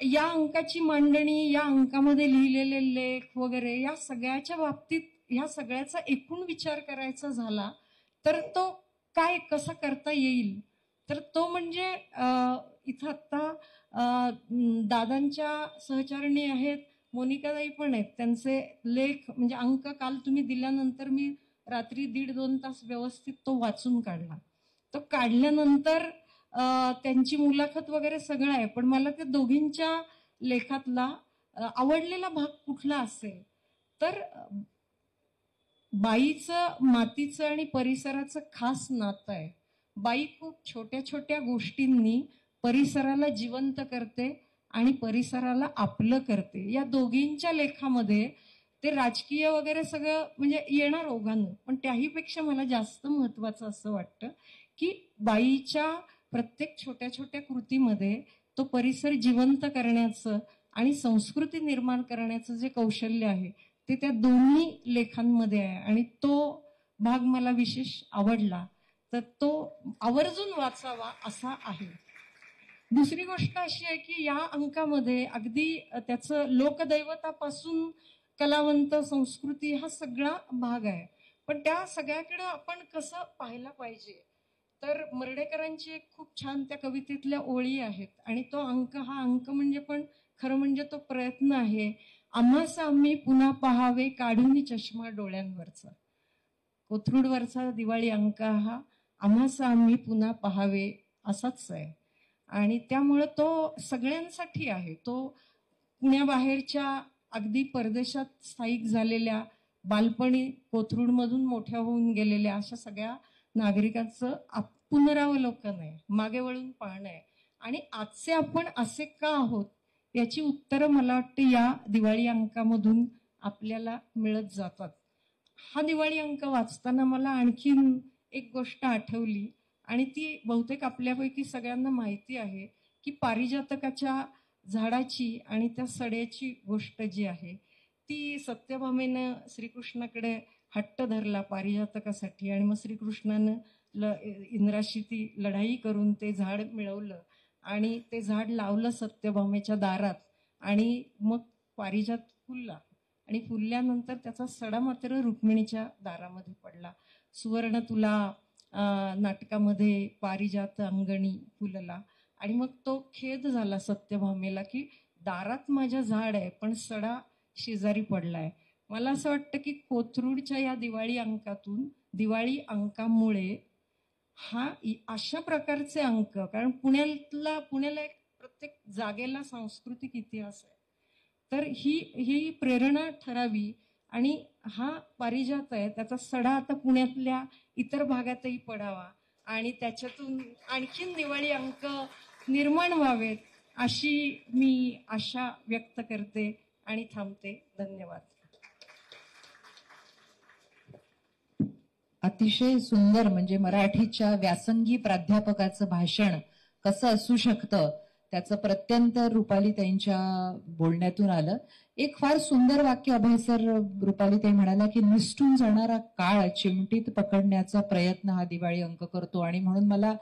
या अंकाची मांडणी, या अंकामध्ये लिहिलेले लेख वगैरे या सगळ्याच्या बाबतीत ह्या सगळ्याचा एकूण विचार करायचा झाला तर तो कसा करता येईल, तर तो म्हणजे इथं आता दादांच्या सहचारिणी आहेत, मोनिकाताई पण आहेत, त्यांचे लेख म्हणजे अंक काल तुम्ही दिल्यानंतर मी रात्री 1.5-2 तास व्यवस्थित तो वाचून काढला. तो काढल्यानंतर त्यांची मुलाखत वगैरे सगळं आहे, पण मला त्या दोघींच्या लेखातला आवडलेला भाग कुठला असेल तर बाईचं मातीचं आणि परिसराचं खास नातं आहे. बाई खूप छोट्या छोट्या गोष्टींनी परिसराला जिवंत करते आणि परिसराला आपलं करते. या दोघींच्या लेखामध्ये ते राजकीय वगैरे सगळं म्हणजे येणार ओघानं, पण त्याहीपेक्षा मला जास्त महत्वाचं असं वाटतं की बाईच्या प्रत्येक छोट्या छोट्या कृतीमध्ये तो परिसर जिवंत करण्याचं आणि संस्कृती निर्माण करण्याचं जे कौशल्य आहे ते त्या दोन्ही लेखांमध्ये आहे आणि तो भाग मला विशेष आवडला, तर तो आवर्जून वाचावा असा आहे. दुसरी गोष्ट अशी आहे की या अंकामध्ये अगदी त्याचं लोकदैवतापासून कलावंत, संस्कृती हा सगळा भाग आहे, पण त्या सगळ्याकडे आपण कसं पाहायला पाहिजे तर मर्ढेकरांची एक खूप छान त्या कवितेतल्या ओळी आहेत आणि तो अंक, हा अंक म्हणजे पण खरं म्हणजे तो प्रयत्न आहे. आम्हास आम्ही पुन्हा पहावे काढून चष्मा डोळ्यांवरचा. कोथरूडवरचा दिवाळी अंक हा आम्हास आम्ही पुन्हा पहावे असाच आहे आणि त्यामुळं तो सगळ्यांसाठी आहे. तो पुण्याबाहेरच्या अगदी परदेशात स्थायिक झालेल्या, बालपणी कोथरूडमधून मोठ्या होऊन गेलेल्या अशा सगळ्या नागरिकांचं पुनरावलोकन आहे, मागे वळून पाहणं आहे आणि आजचे आपण असे का आहोत याची उत्तरं मला वाटतं या दिवाळी अंकामधून आपल्याला मिळत जातात. हा दिवाळी अंक वाचताना मला आणखीन एक गोष्ट आठवली आणि ती बहुतेक आपल्यापैकी सगळ्यांना माहिती आहे की पारिजातकाच्या झाडाची आणि त्या सड्याची गोष्ट जी आहे ती सत्यभामेनं श्रीकृष्णाकडे हट्ट धरला पारिजातकासाठी आणि मग श्रीकृष्णानं इंद्राशी ती लढाई करून ते झाड मिळवलं आणि ते झाड लावलं सत्यभामेच्या दारात आणि मग पारिजात फुलला आणि फुलल्यानंतर त्याचा सडा मात्र रुक्मिणीच्या दारामध्ये पडला. सुवर्ण तुला नाटकामध्ये पारिजात अंगणी फुलला. आणि मग तो खेद झाला सत्यभामेला की दारात माझ्या झाड आहे पण सडा शेजारी पडलाय. मला असं वाटतं की कोथरूडच्या या दिवाळी अंकातून, दिवाळी अंकामुळे अशा प्रकारचे अंक, कारण पुण्याला एक प्रत्येक जागेला सांस्कृतिक इतिहास आहे, तर ही प्रेरणा ठरावी. आणि हा पारिजात आहे त्याचा सडा आता पुण्यातल्या इतर भागातही पडावा आणि त्याच्यातून आणखीन दिवाळी अंक निर्माण व्हावेत अशी मी आशा व्यक्त करते आणि थांबते. धन्यवाद. अतिशय सुंदर, म्हणजे मराठीच्या व्यासंगी प्राध्यापकाचं भाषण कसं असू शकतं त्याचं प्रत्यंतर रुपालीताईंच्या बोलण्यातून आलं. एक फार सुंदर वाक्य अभय सर रुपालीताई म्हणाला की निसटून जाणारा काळ चिमटीत पकडण्याचा प्रयत्न हा दिवाळी अंक करतो. आणि म्हणून मला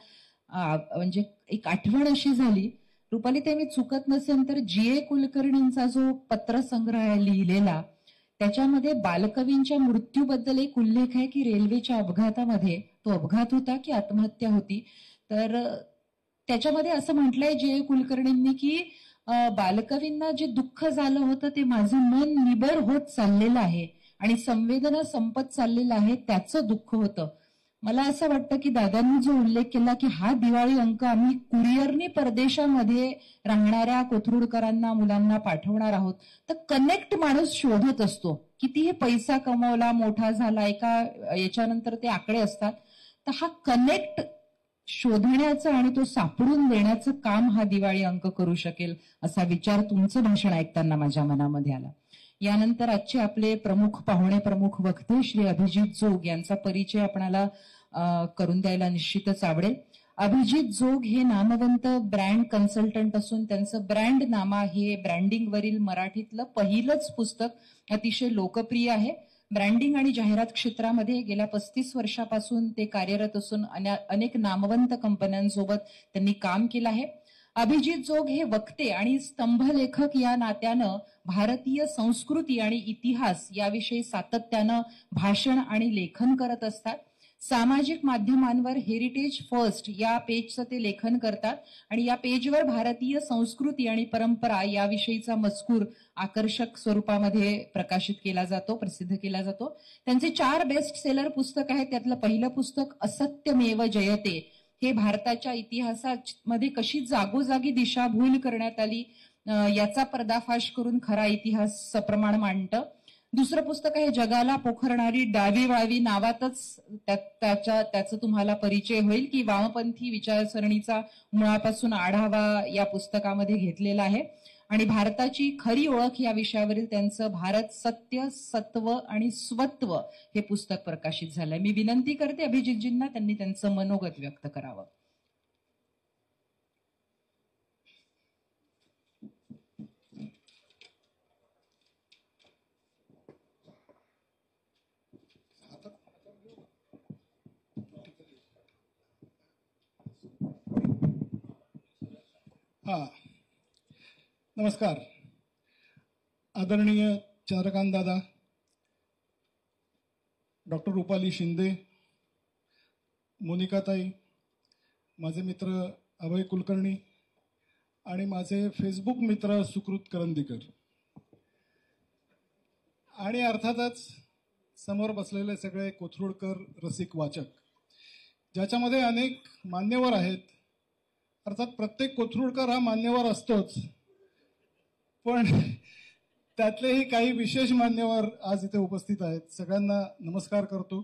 म्हणजे एक आठवण अशी झाली, रुपालीताई मी चुकत नसेल तर G.A. कुलकर्णींचा जो पत्रसंग्रह आहे लिहिलेला, त्याच्यामध्ये बालकवींच्या मृत्यूबद्दल एक उल्लेख आहे की रेल्वेच्या अपघातामध्ये, तो अपघात होता की आत्महत्या होती, तर त्याच्यामध्ये असं म्हटलंय G.A. कुलकर्णींनी की बालकवींना जे दुःख झालं होतं ते माझं मन निबर होत चाललेलं आहे आणि संवेदना संपत चाललेलं आहे त्याचं दुःख होतं. मला असं वाटतं की दादांनी जो उल्लेख केला की हा दिवाळी अंक आम्ही कुरिअरनी परदेशामध्ये राहणाऱ्या कोथरूडकरांना, मुलांना पाठवणार आहोत, तर कनेक्ट माणूस शोधत असतो. कितीही पैसा कमवला, मोठा झाला, एका याच्यानंतर ते आकडे असतात, तर हा कनेक्ट शोधण्याचं आणि तो सापडून देण्याचं काम हा दिवाळी अंक करू शकेल असा विचार तुमचं भाषण ऐकताना माझ्या मनामध्ये आला. यानंतर आजचे आपले प्रमुख पाहुणे, प्रमुख वक्ते श्री अभिजित जोग यांचा परिचय आपणाला करून द्यायला निश्चितच आवडेल. अभिजित जोग हे नामवंत ब्रँड कन्सल्टंट असून त्यांचं ब्रँड नामा हे ब्रँडिंगवरील मराठीतलं पहिलंच पुस्तक अतिशय लोकप्रिय आहे. ब्रँडिंग आणि जाहिरात क्षेत्रामध्ये गेल्या 35 वर्षापासून ते कार्यरत असून अनेक नामवंत कंपन्यांसोबत त्यांनी काम केलं आहे. अभिजित जोग हे वक्ते आणि स्तंभलेखक या नात्यानं भारतीय संस्कृती आणि इतिहास याविषयी सातत्यानं भाषण आणि लेखन करत असतात. सामाजिक माध्यमांवर हेरिटेज फर्स्ट या पेजचं ते लेखन करतात आणि या पेजवर भारतीय संस्कृती आणि परंपरा याविषयीचा मजकूर आकर्षक स्वरूपामध्ये प्रकाशित केला जातो, प्रसिद्ध केला जातो. त्यांचे 4 बेस्ट सेलर पुस्तक आहेत. त्यातलं पहिलं पुस्तक असत्यमेव जयते हे भारताच्या इतिहासामध्ये कशी जागोजागी दिशाभूल करण्यात आली याचा पर्दाफाश करून खरा इतिहास सप्रमाण मांडतं. दुसरं पुस्तक आहे जगाला पोखरणारी डावी वाळवी, नावातच त्याचा तुम्हाला परिचय होईल की वामपंथी विचारसरणीचा मुळापासून आढावा या पुस्तकामध्ये घेतलेला आहे. आणि भारताची खरी ओळख या विषयावरील त्यांचं भारत सत्य, सत्व आणि स्वत्व हे पुस्तक प्रकाशित झालंय. मी विनंती करते अभिजितजींना त्यांनी त्यांचं मनोगत व्यक्त करावं. नमस्कार. आदरणीय चंद्रकांत दादा, डॉक्टर रुपाली शिंदे, मोनिकाताई, माझे मित्र अभय कुलकर्णी आणि माझे फेसबुक मित्र सुकृत करंदीकर, आणि अर्थातच समोर बसलेले सगळे कोथरूडकर रसिक वाचक, ज्याच्यामध्ये अनेक मान्यवर आहेत. अर्थात प्रत्येक कोथरूडकर हा मान्यवर असतोच, पण त्यातलेही काही विशेष मान्यवर आज इथे उपस्थित आहेत. सगळ्यांना नमस्कार करतो.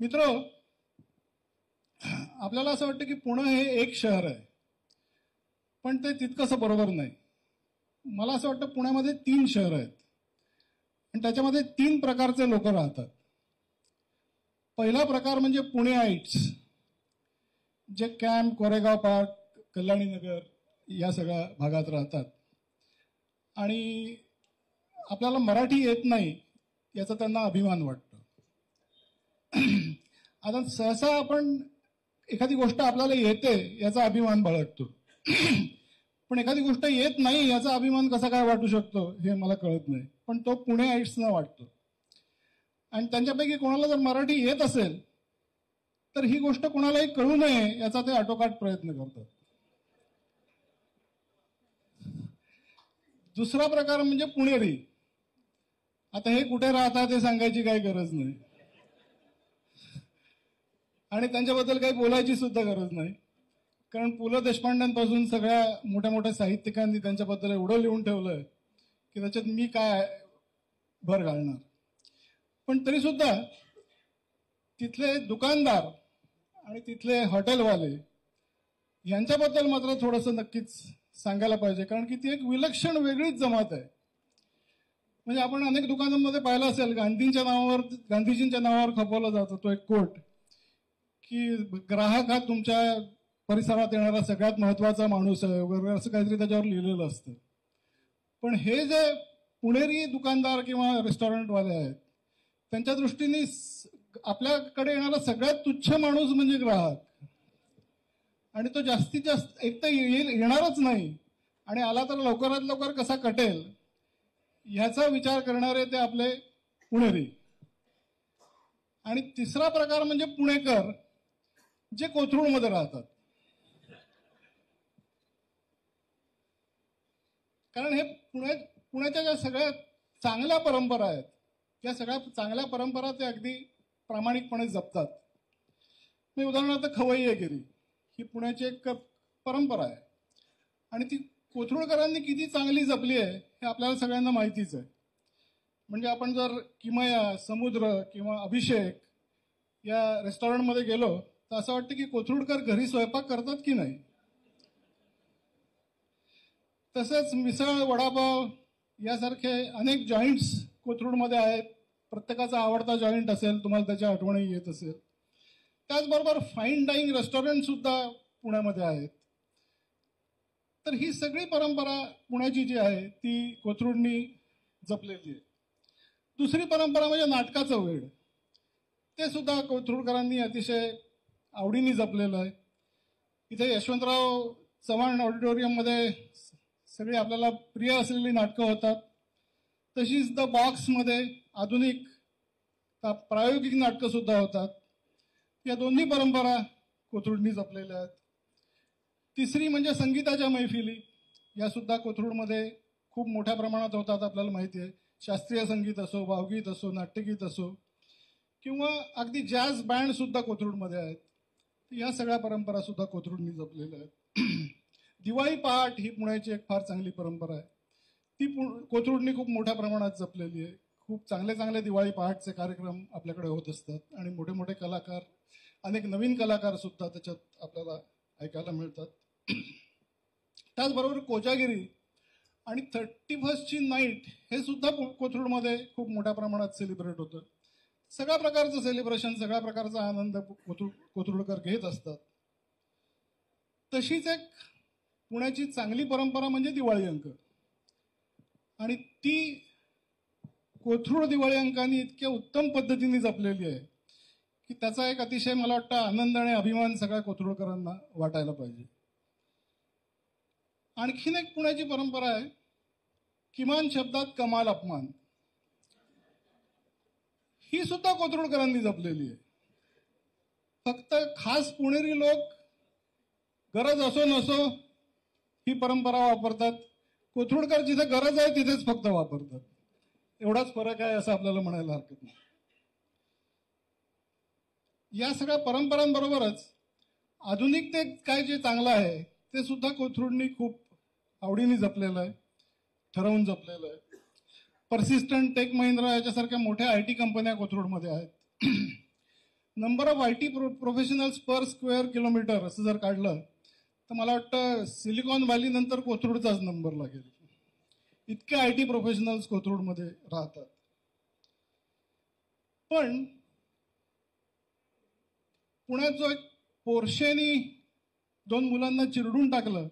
मित्र, आपल्याला असं वाटतं की पुणे हे एक शहर आहे, पण ते तितकंसं बरोबर नाही. मला असं वाटतं पुण्यामध्ये 3 शहर आहेत आणि त्याच्यामध्ये 3 प्रकारचे लोक राहतात. पहिला प्रकार म्हणजे पुणेआइट्स, जे कॅम्प, कोरेगाव पार्क, कल्याणी नगर या सगळ्या भागात राहतात आणि आपल्याला मराठी येत नाही याचा त्यांना अभिमान वाटतो. आता सहसा आपण एखादी गोष्ट आपल्याला येते याचा अभिमान बाळगतो, पण एखादी गोष्ट येत नाही याचा अभिमान कसा काय वाटू शकतो हे मला कळत नाही, पण तो पुणेआइट्सना वाटतो. आणि त्यांच्यापैकी कोणाला जर मराठी येत असेल तर ही गोष्ट कोणालाही कळू नये याचा ते आटोकाट प्रयत्न करतात. दुसरा प्रकार म्हणजे पुणेरी. आता हे कुठे राहतात हे सांगायची काही गरज नाही आणि त्यांच्याबद्दल काही बोलायची सुद्धा गरज नाही, कारण पु ल देशपांड्यांपासून सगळ्या मोठ्या मोठ्या साहित्यिकांनी त्यांच्याबद्दल एवढं लिहून ठेवलंय की त्याच्यात मी काय भर घालणार. पण तरी सुद्धा तिथले दुकानदार आणि तिथले हॉटेलवाले यांच्याबद्दल मात्र थोडंसं नक्कीच सांगायला पाहिजे, कारण की ती एक विलक्षण वेगळीच जमात आहे. म्हणजे आपण अनेक दुकानांमध्ये पाहिलं असेल, गांधीजींच्या नावावर खपवला जातो तो एक कोट की ग्राहक हा तुमच्या परिसरात येणारा सगळ्यात महत्वाचा माणूस आहे वगैरे असं काहीतरी त्याच्यावर लिहिलेलं असतं. पण हे जे पुणेरी दुकानदार किंवा रेस्टॉरंटवाले आहेत त्यांच्या दृष्टीने आपल्याकडे येणारा सगळ्यात तुच्छ माणूस म्हणजे ग्राहक, आणि तो जास्तीत जास्त एक तर येणारच नाही आणि आला तर लवकरात लवकर कसा कटेल ह्याचा विचार करणारे ते आपले पुणेरी. आणि तिसरा प्रकार म्हणजे पुणेकर जे कोथरूडमध्ये राहतात, कारण हे पुण्याच्या ज्या सगळ्या चांगल्या परंपरा आहेत त्या सगळ्या चांगल्या परंपरा ते अगदी प्रामाणिकपणे जपतात. मी उदाहरणार्थ खवय्येगिरी ही पुण्याची एक परंपरा आहे आणि ती कोथरूडकरांनी किती चांगली जपली आहे हे आपल्याला सगळ्यांना माहितीच आहे. म्हणजे आपण जर किमया, समुद्र किंवा अभिषेक या रेस्टॉरंटमध्ये गेलो तर असं वाटतं की कोथरूडकर घरी स्वयंपाक करतात की नाही. तसेच मिसळ, वडापाव यासारखे अनेक जॉईंट्स कोथरूडमध्ये आहेत. प्रत्येकाचा आवडता जॉईंट असेल, तुम्हाला त्याच्या आठवणी येत असेल. त्याचबरोबर फाईन डायनिंग रेस्टॉरंट सुद्धा पुण्यामध्ये आहेत. तर ही सगळी परंपरा पुण्याची जी आहे ती कोथरूडनी जपलेली आहे. दुसरी परंपरा म्हणजे नाटकाचं वेड. ते सुद्धा कोथरूडकरांनी अतिशय आवडीने जपलेलं आहे. इथे यशवंतराव चव्हाण ऑडिटोरियममध्ये सगळी आपल्याला प्रिय असलेली नाटकं होतात. तशीच द बॉक्समध्ये आधुनिक प्रायोगिक नाटकं सुद्धा होतात. या दोन्ही परंपरा कोथरूडनी जपलेल्या आहेत. तिसरी म्हणजे संगीताच्या मैफिली. या सुद्धा कोथरूडमध्ये खूप मोठ्या प्रमाणात होतात. आपल्याला माहिती आहे, शास्त्रीय संगीत असो, भावगीत असो, नाट्यगीत असो किंवा अगदी जॅझ बँड सुद्धा कोथरूडमध्ये आहेत. या सगळ्या परंपरा सुद्धा कोथरूडनी जपलेल्या आहेत. दिवाळी पहाट ही पुण्याची एक फार चांगली परंपरा आहे. ती कोथरूडनी खूप मोठ्या प्रमाणात जपलेली आहे. खूप चांगले चांगले दिवाळी पहाटचे कार्यक्रम आपल्याकडे होत असतात आणि मोठे मोठे कलाकार, अनेक नवीन कलाकार सुद्धा त्याच्यात आपल्याला ऐकायला मिळतात. त्याचबरोबर कोजागिरी आणि 31st नाईट हे सुद्धा कोथरूडमध्ये खूप मोठ्या प्रमाणात सेलिब्रेट होतं. सगळ्या प्रकारचं सेलिब्रेशन, सगळ्या प्रकारचा आनंद कोथरूडकर घेत असतात. तशीच एक पुण्याची चांगली परंपरा म्हणजे दिवाळी अंक, आणि ती कोथरूड दिवाळी अंकांनी इतक्या उत्तम पद्धतीने जपलेली आहे की त्याचा एक अतिशय मला वाटतं आनंद आणि अभिमान सगळ्या कोथरूडकरांना वाटायला पाहिजे. आणखीन एक पुण्याची परंपरा आहे, किमान शब्दात कमाल अपमान. ही सुद्धा कोथरूडकरांनी जपलेली आहे. फक्त खास पुणेरी लोक गरज असो नसो ही परंपरा वापरतात. कोथरूडकर जिथे गरज आहे तिथेच फक्त वापरतात. एवढाच फरक आहे असं आपल्याला म्हणायला हरकत नाही. या सगळ्या परंपरांबरोबरच आधुनिकतेत काय जे चांगलं आहे ते सुद्धा कोथरूडनी खूप आवडीने जपलेलं आहे, ठरवून जपलेलं आहे. पर्सिस्टंट, टेक महिंद्रा याच्यासारख्या मोठ्या IT कंपन्या कोथरूडमध्ये आहेत. Number of IT professionals per square kilometre असं जर काढलं तर मला वाटतं सिलिकॉन व्हॅली नंतर कोथरूडचाच नंबर लागेल. इतके IT प्रोफेशनल्स कोथरूडमध्ये राहतात. पण पुण्यात जो एक पोर्शेनी 2 मुलांना चिरडून टाकलं,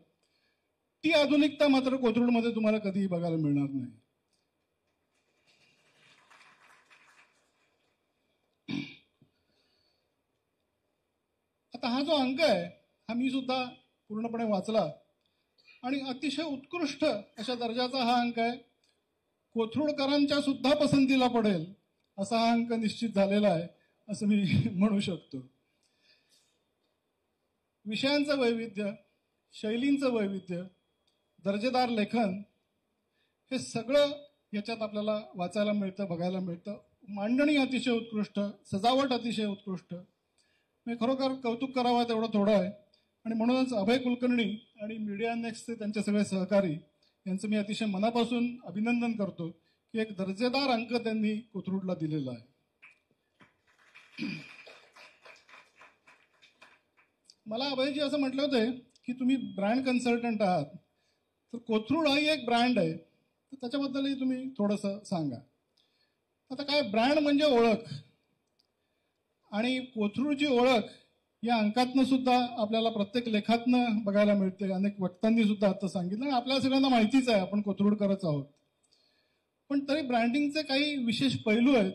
ती आधुनिकता मात्र कोथरूडमध्ये तुम्हाला कधीही बघायला मिळणार नाही. आता हा जो अंक आहे हा मी सुद्धा पूर्णपणे वाचला आणि अतिशय उत्कृष्ट अशा दर्जाचा हा अंक आहे. कोथरूडकरांच्या सुद्धा पसंतीला पडेल असा हा अंक निश्चित झालेला आहे असं मी म्हणू शकतो. विषयांचं वैविध्य, शैलींचं वैविध्य, दर्जेदार लेखन, हे सगळं याच्यात आपल्याला वाचायला मिळतं, बघायला मिळतं. मांडणी अतिशय उत्कृष्ट, सजावट अतिशय उत्कृष्ट. मी खरोखर कौतुक करावं तेवढं थोडं आहे. आणि म्हणूनच अभय कुलकर्णी आणि मीडिया नेक्स्टचे त्यांचे सगळे सहकारी यांचं मी अतिशय मनापासून अभिनंदन करतो की एक दर्जेदार अंक त्यांनी कोथरूडला दिलेला आहे. मला अभयजी असं म्हटलं होते की तुम्ही ब्रँड कन्सल्टंट आहात, तर कोथरूड ही एक ब्रँड आहे, तर त्याच्याबद्दलही तुम्ही थोडंसं सांगा. आता काय, ब्रँड म्हणजे ओळख, आणि कोथरूडची ओळख या अंकातनं सुद्धा आपल्याला प्रत्येक लेखातनं बघायला मिळते. अनेक वक्त्यांनी सुद्धा आता सांगितलं आणि आपल्या सगळ्यांना माहितीच आहे आपण कोथरूडकरच आहोत. पण तरी ब्रँडिंगचे काही विशेष पैलू आहेत,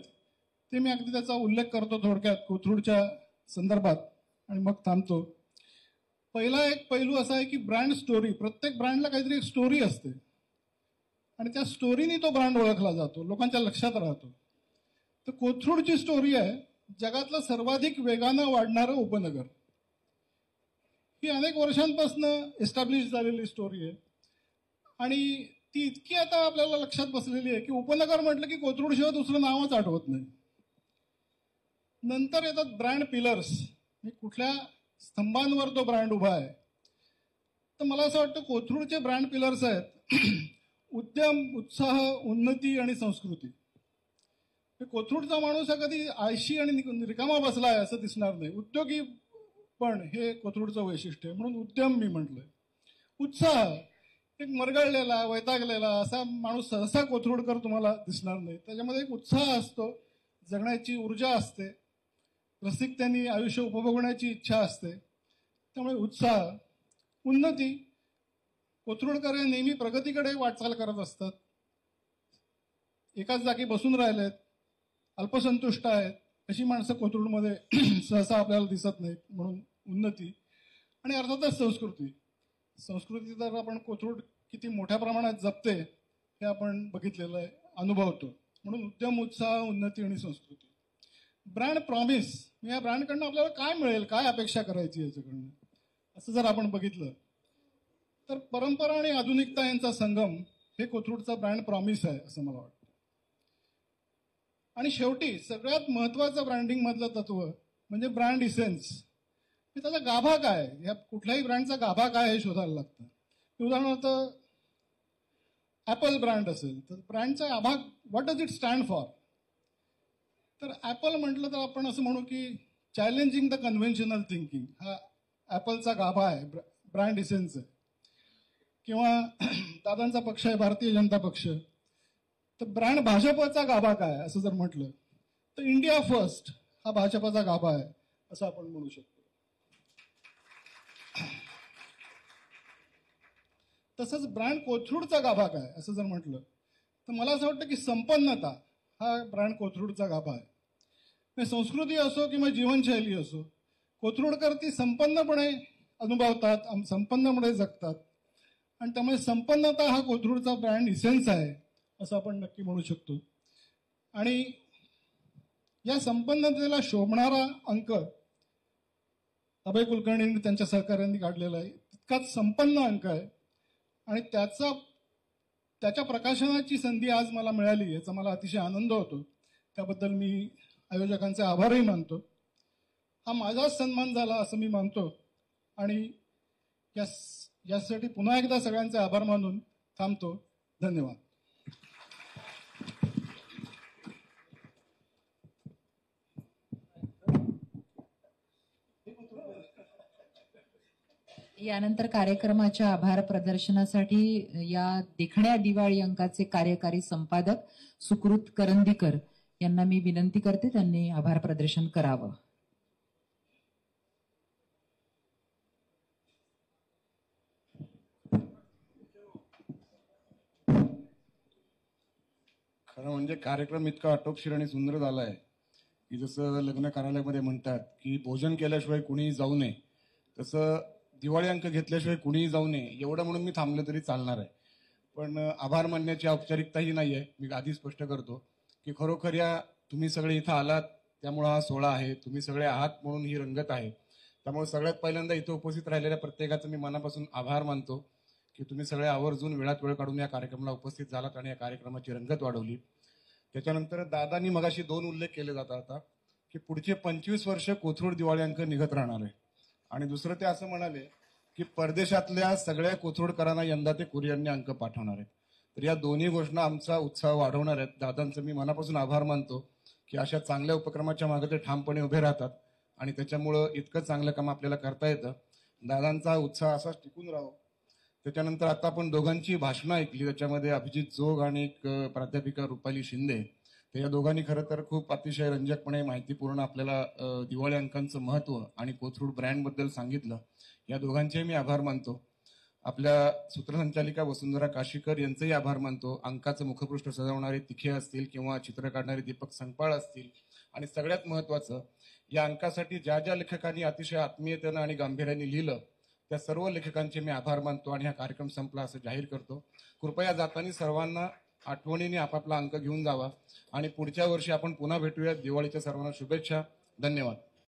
ते मी अगदी त्याचा उल्लेख करतो थोडक्यात कोथरूडच्या संदर्भात आणि मग थांबतो. पहिला एक पैलू असा आहे की ब्रँड स्टोरी. प्रत्येक ब्रँडला काहीतरी एक स्टोरी असते आणि त्या स्टोरीनी तो ब्रँड ओळखला जातो, लोकांच्या लक्षात राहतो. तर कोथरूडची स्टोरी आहे जगातलं सर्वाधिक वेगानं वाढणारं उपनगर. ही अनेक वर्षांपासून एस्टॅब्लिश झालेली स्टोरी आहे आणि ती इतकी आता आपल्याला लक्षात बसलेली आहे की उपनगर म्हटलं की कोथरूडशिवाय दुसरं नावच आठवत नाही. नंतर येतात ब्रँड पिलर्स, कुठल्या स्तंभांवर तो ब्रँड उभा आहे. तर मला असं वाटतं कोथरूडचे ब्रँड पिलर्स आहेत उद्यम, उत्साह, उन्नती आणि संस्कृती. कोथरूडचा माणूस हा कधी आळशी आणि रिकामा बसलाय असं दिसणार नाही. उद्योगी पण हे कोथरूडचं वैशिष्ट्य आहे, म्हणून उद्यम मी म्हटलंय. उत्साह, एक मरगळलेला, वैतागलेला असा माणूस सहसा कोथरूडकर तुम्हाला दिसणार नाही. त्याच्यामध्ये एक उत्साह असतो, जगण्याची ऊर्जा असते, रसिकतेने आयुष्य उपभोगण्याची इच्छा असते, त्यामुळे उत्साह. उन्नती, कोथरूडकर हे नेहमी प्रगतीकडे वाटचाल करत असतात. एकाच जागी बसून राहिलेत, अल्पसंतुष्ट आहेत अशी माणसं कोथरूडमध्ये सहसा आपल्याला दिसत नाहीत, म्हणून उन्नती. आणि अर्थातच संस्कृती. संस्कृती तर आपण कोथरूड किती मोठ्या प्रमाणात जपते हे आपण बघितलेलं आहे, अनुभवतो. म्हणून उद्यम, उत्साह, उन्नती आणि संस्कृती. ब्रँड प्रॉमिस, या ब्रँडकडनं आपल्याला काय मिळेल, काय अपेक्षा करायची याच्याकडनं, असं जर आपण बघितलं तर परंपरा आणि आधुनिकता यांचा संगम हे कोथरूडचा ब्रँड प्रॉमिस आहे असं मला वाटतं. आणि शेवटी सगळ्यात महत्वाचं ब्रँडिंग मधलं तत्व म्हणजे ब्रँड इसेन्स. त्याचा गाभा काय, या कुठल्याही ब्रँडचा गाभा काय हे शोधायला लागतं. उदाहरणार्थ ऍपल ब्रँड असेल तर ब्रँडचा गाभा, what does it stand for. तर ऍपल म्हटलं तर आपण असं म्हणू की चॅलेंजिंग द कन्व्हेन्शनल थिंकिंग, हा ऍपलचा गाभा आहे, ब्रँड इसेन्स आहे. किंवा दादांचा पक्ष आहे भारतीय जनता पक्ष, तर ब्रँड भाजपचा गाभा काय असं जर म्हटलं तर इंडिया फर्स्ट हा भाजपचा गाभा आहे असं आपण म्हणू शकतो. तसंच ब्रँड कोथरूडचा गाभा काय असं जर म्हटलं तर मला असं वाटतं की संपन्नता हा ब्रँड कोथरूडचा गाभा आहे. संस्कृती असो किंवा जीवनशैली असो, कोथरूडकर ती संपन्नपणे अनुभवतात, संपन्नपणे जगतात आणि त्यामुळे संपन्नता हा कोथरूडचा ब्रँड इसेन्स आहे असं आपण नक्की म्हणू शकतो. आणि या संपन्नतेला शोभणारा अंक अभय कुलकर्णींनी त्यांच्या सहकार्यांनी काढलेला आहे, तितकाच संपन्न अंक आहे आणि त्याच्या प्रकाशनाची संधी आज मला मिळाली याचा मला अतिशय आनंद होतो. त्याबद्दल मी आयोजकांचे आभारही मानतो. हा माझाच सन्मान झाला असं मी मानतो आणि यासाठी पुन्हा एकदा सगळ्यांचे आभार मानून थांबतो. धन्यवाद. यानंतर कार्यक्रमाच्या आभार प्रदर्शनासाठी या देखण्या दिवाळी अंकाचे कार्यकारी संपादक सुकृत करंदीकर यांना मी विनंती करते, त्यांनी आभार प्रदर्शन करावं. खरं म्हणजे कार्यक्रम इतका आटोपशीर आणि सुंदर झाला आहे की जसं लग्न कार्यालयामध्ये म्हणतात की भोजन केल्याशिवाय कुणीही जाऊ नये, तसं दिवाळी अंक घेतल्याशिवाय कुणीही जाऊ नये एवढं म्हणून मी थांबलं तरी चालणार आहे. पण आभार मानण्याची औपचारिकताही नाही आहे. मी आधी स्पष्ट करतो की खरोखर या तुम्ही सगळे इथं आलात त्यामुळे हा सोहळा आहे, तुम्ही सगळे आहात म्हणून ही रंगत आहे. त्यामुळे सगळ्यात पहिल्यांदा इथं उपस्थित राहिलेल्या प्रत्येकाचं मी मनापासून आभार मानतो की तुम्ही सगळे आवर्जून वेळात वेळ काढून या कार्यक्रमाला उपस्थित झालात आणि या कार्यक्रमाची रंगत वाढवली. त्याच्यानंतर दादांनी मगाशी 2 उल्लेख केले जातात आता की पुढचे 25 वर्ष कोथरूड दिवाळी अंक निघत राहणार आहे. आणि दुसरं ते असं म्हणाले की परदेशातल्या सगळ्या कोथरूडकरांना यंदा ते कुरिअरने अंक पाठवणार आहेत. तर या दोन्ही गोष्टी आमचा उत्साह वाढवणार आहेत. दादांचं मी मनापासून आभार मानतो की अशा चांगल्या उपक्रमाच्या मागे ते ठामपणे उभे राहतात आणि त्याच्यामुळं इतकं चांगलं काम आपल्याला करता येतं. दादांचा उत्साह असाच टिकून राहो. त्याच्यानंतर आता आपण दोघांची भाषणं ऐकली, त्याच्यामध्ये अभिजित जोग आणि एक प्राध्यापिका रुपाली शिंदे. तर या दोघांनी खरं तर खूप अतिशय रंजकपणे माहितीपूर्ण आपल्याला दिवाळी अंकांचं महत्त्व आणि कोथरूड ब्रँडबद्दल सांगितलं. या दोघांचेही मी आभार मानतो. आपल्या सूत्रसंचालिका वसुंधरा काशीकर यांचेही आभार मानतो. अंकाचं मुखपृष्ठ सजवणारे तिखे असतील किंवा चित्र काढणारे दीपक संगपाळ असतील. आणि सगळ्यात महत्त्वाचं, या अंकासाठी ज्या ज्या लेखकांनी अतिशय आत्मीयतेनं आणि गांभीर्याने लिहिलं त्या सर्व लेखकांचे मी आभार मानतो आणि हा कार्यक्रम संपला असं जाहीर करतो. कृपया जाताना सर्वांना आठवणीने आपापला अंक घेऊन जावा आणि पुढच्या वर्षी आपण पुन्हा भेटूया. दिवाळीच्या सर्वांना शुभेच्छा. धन्यवाद.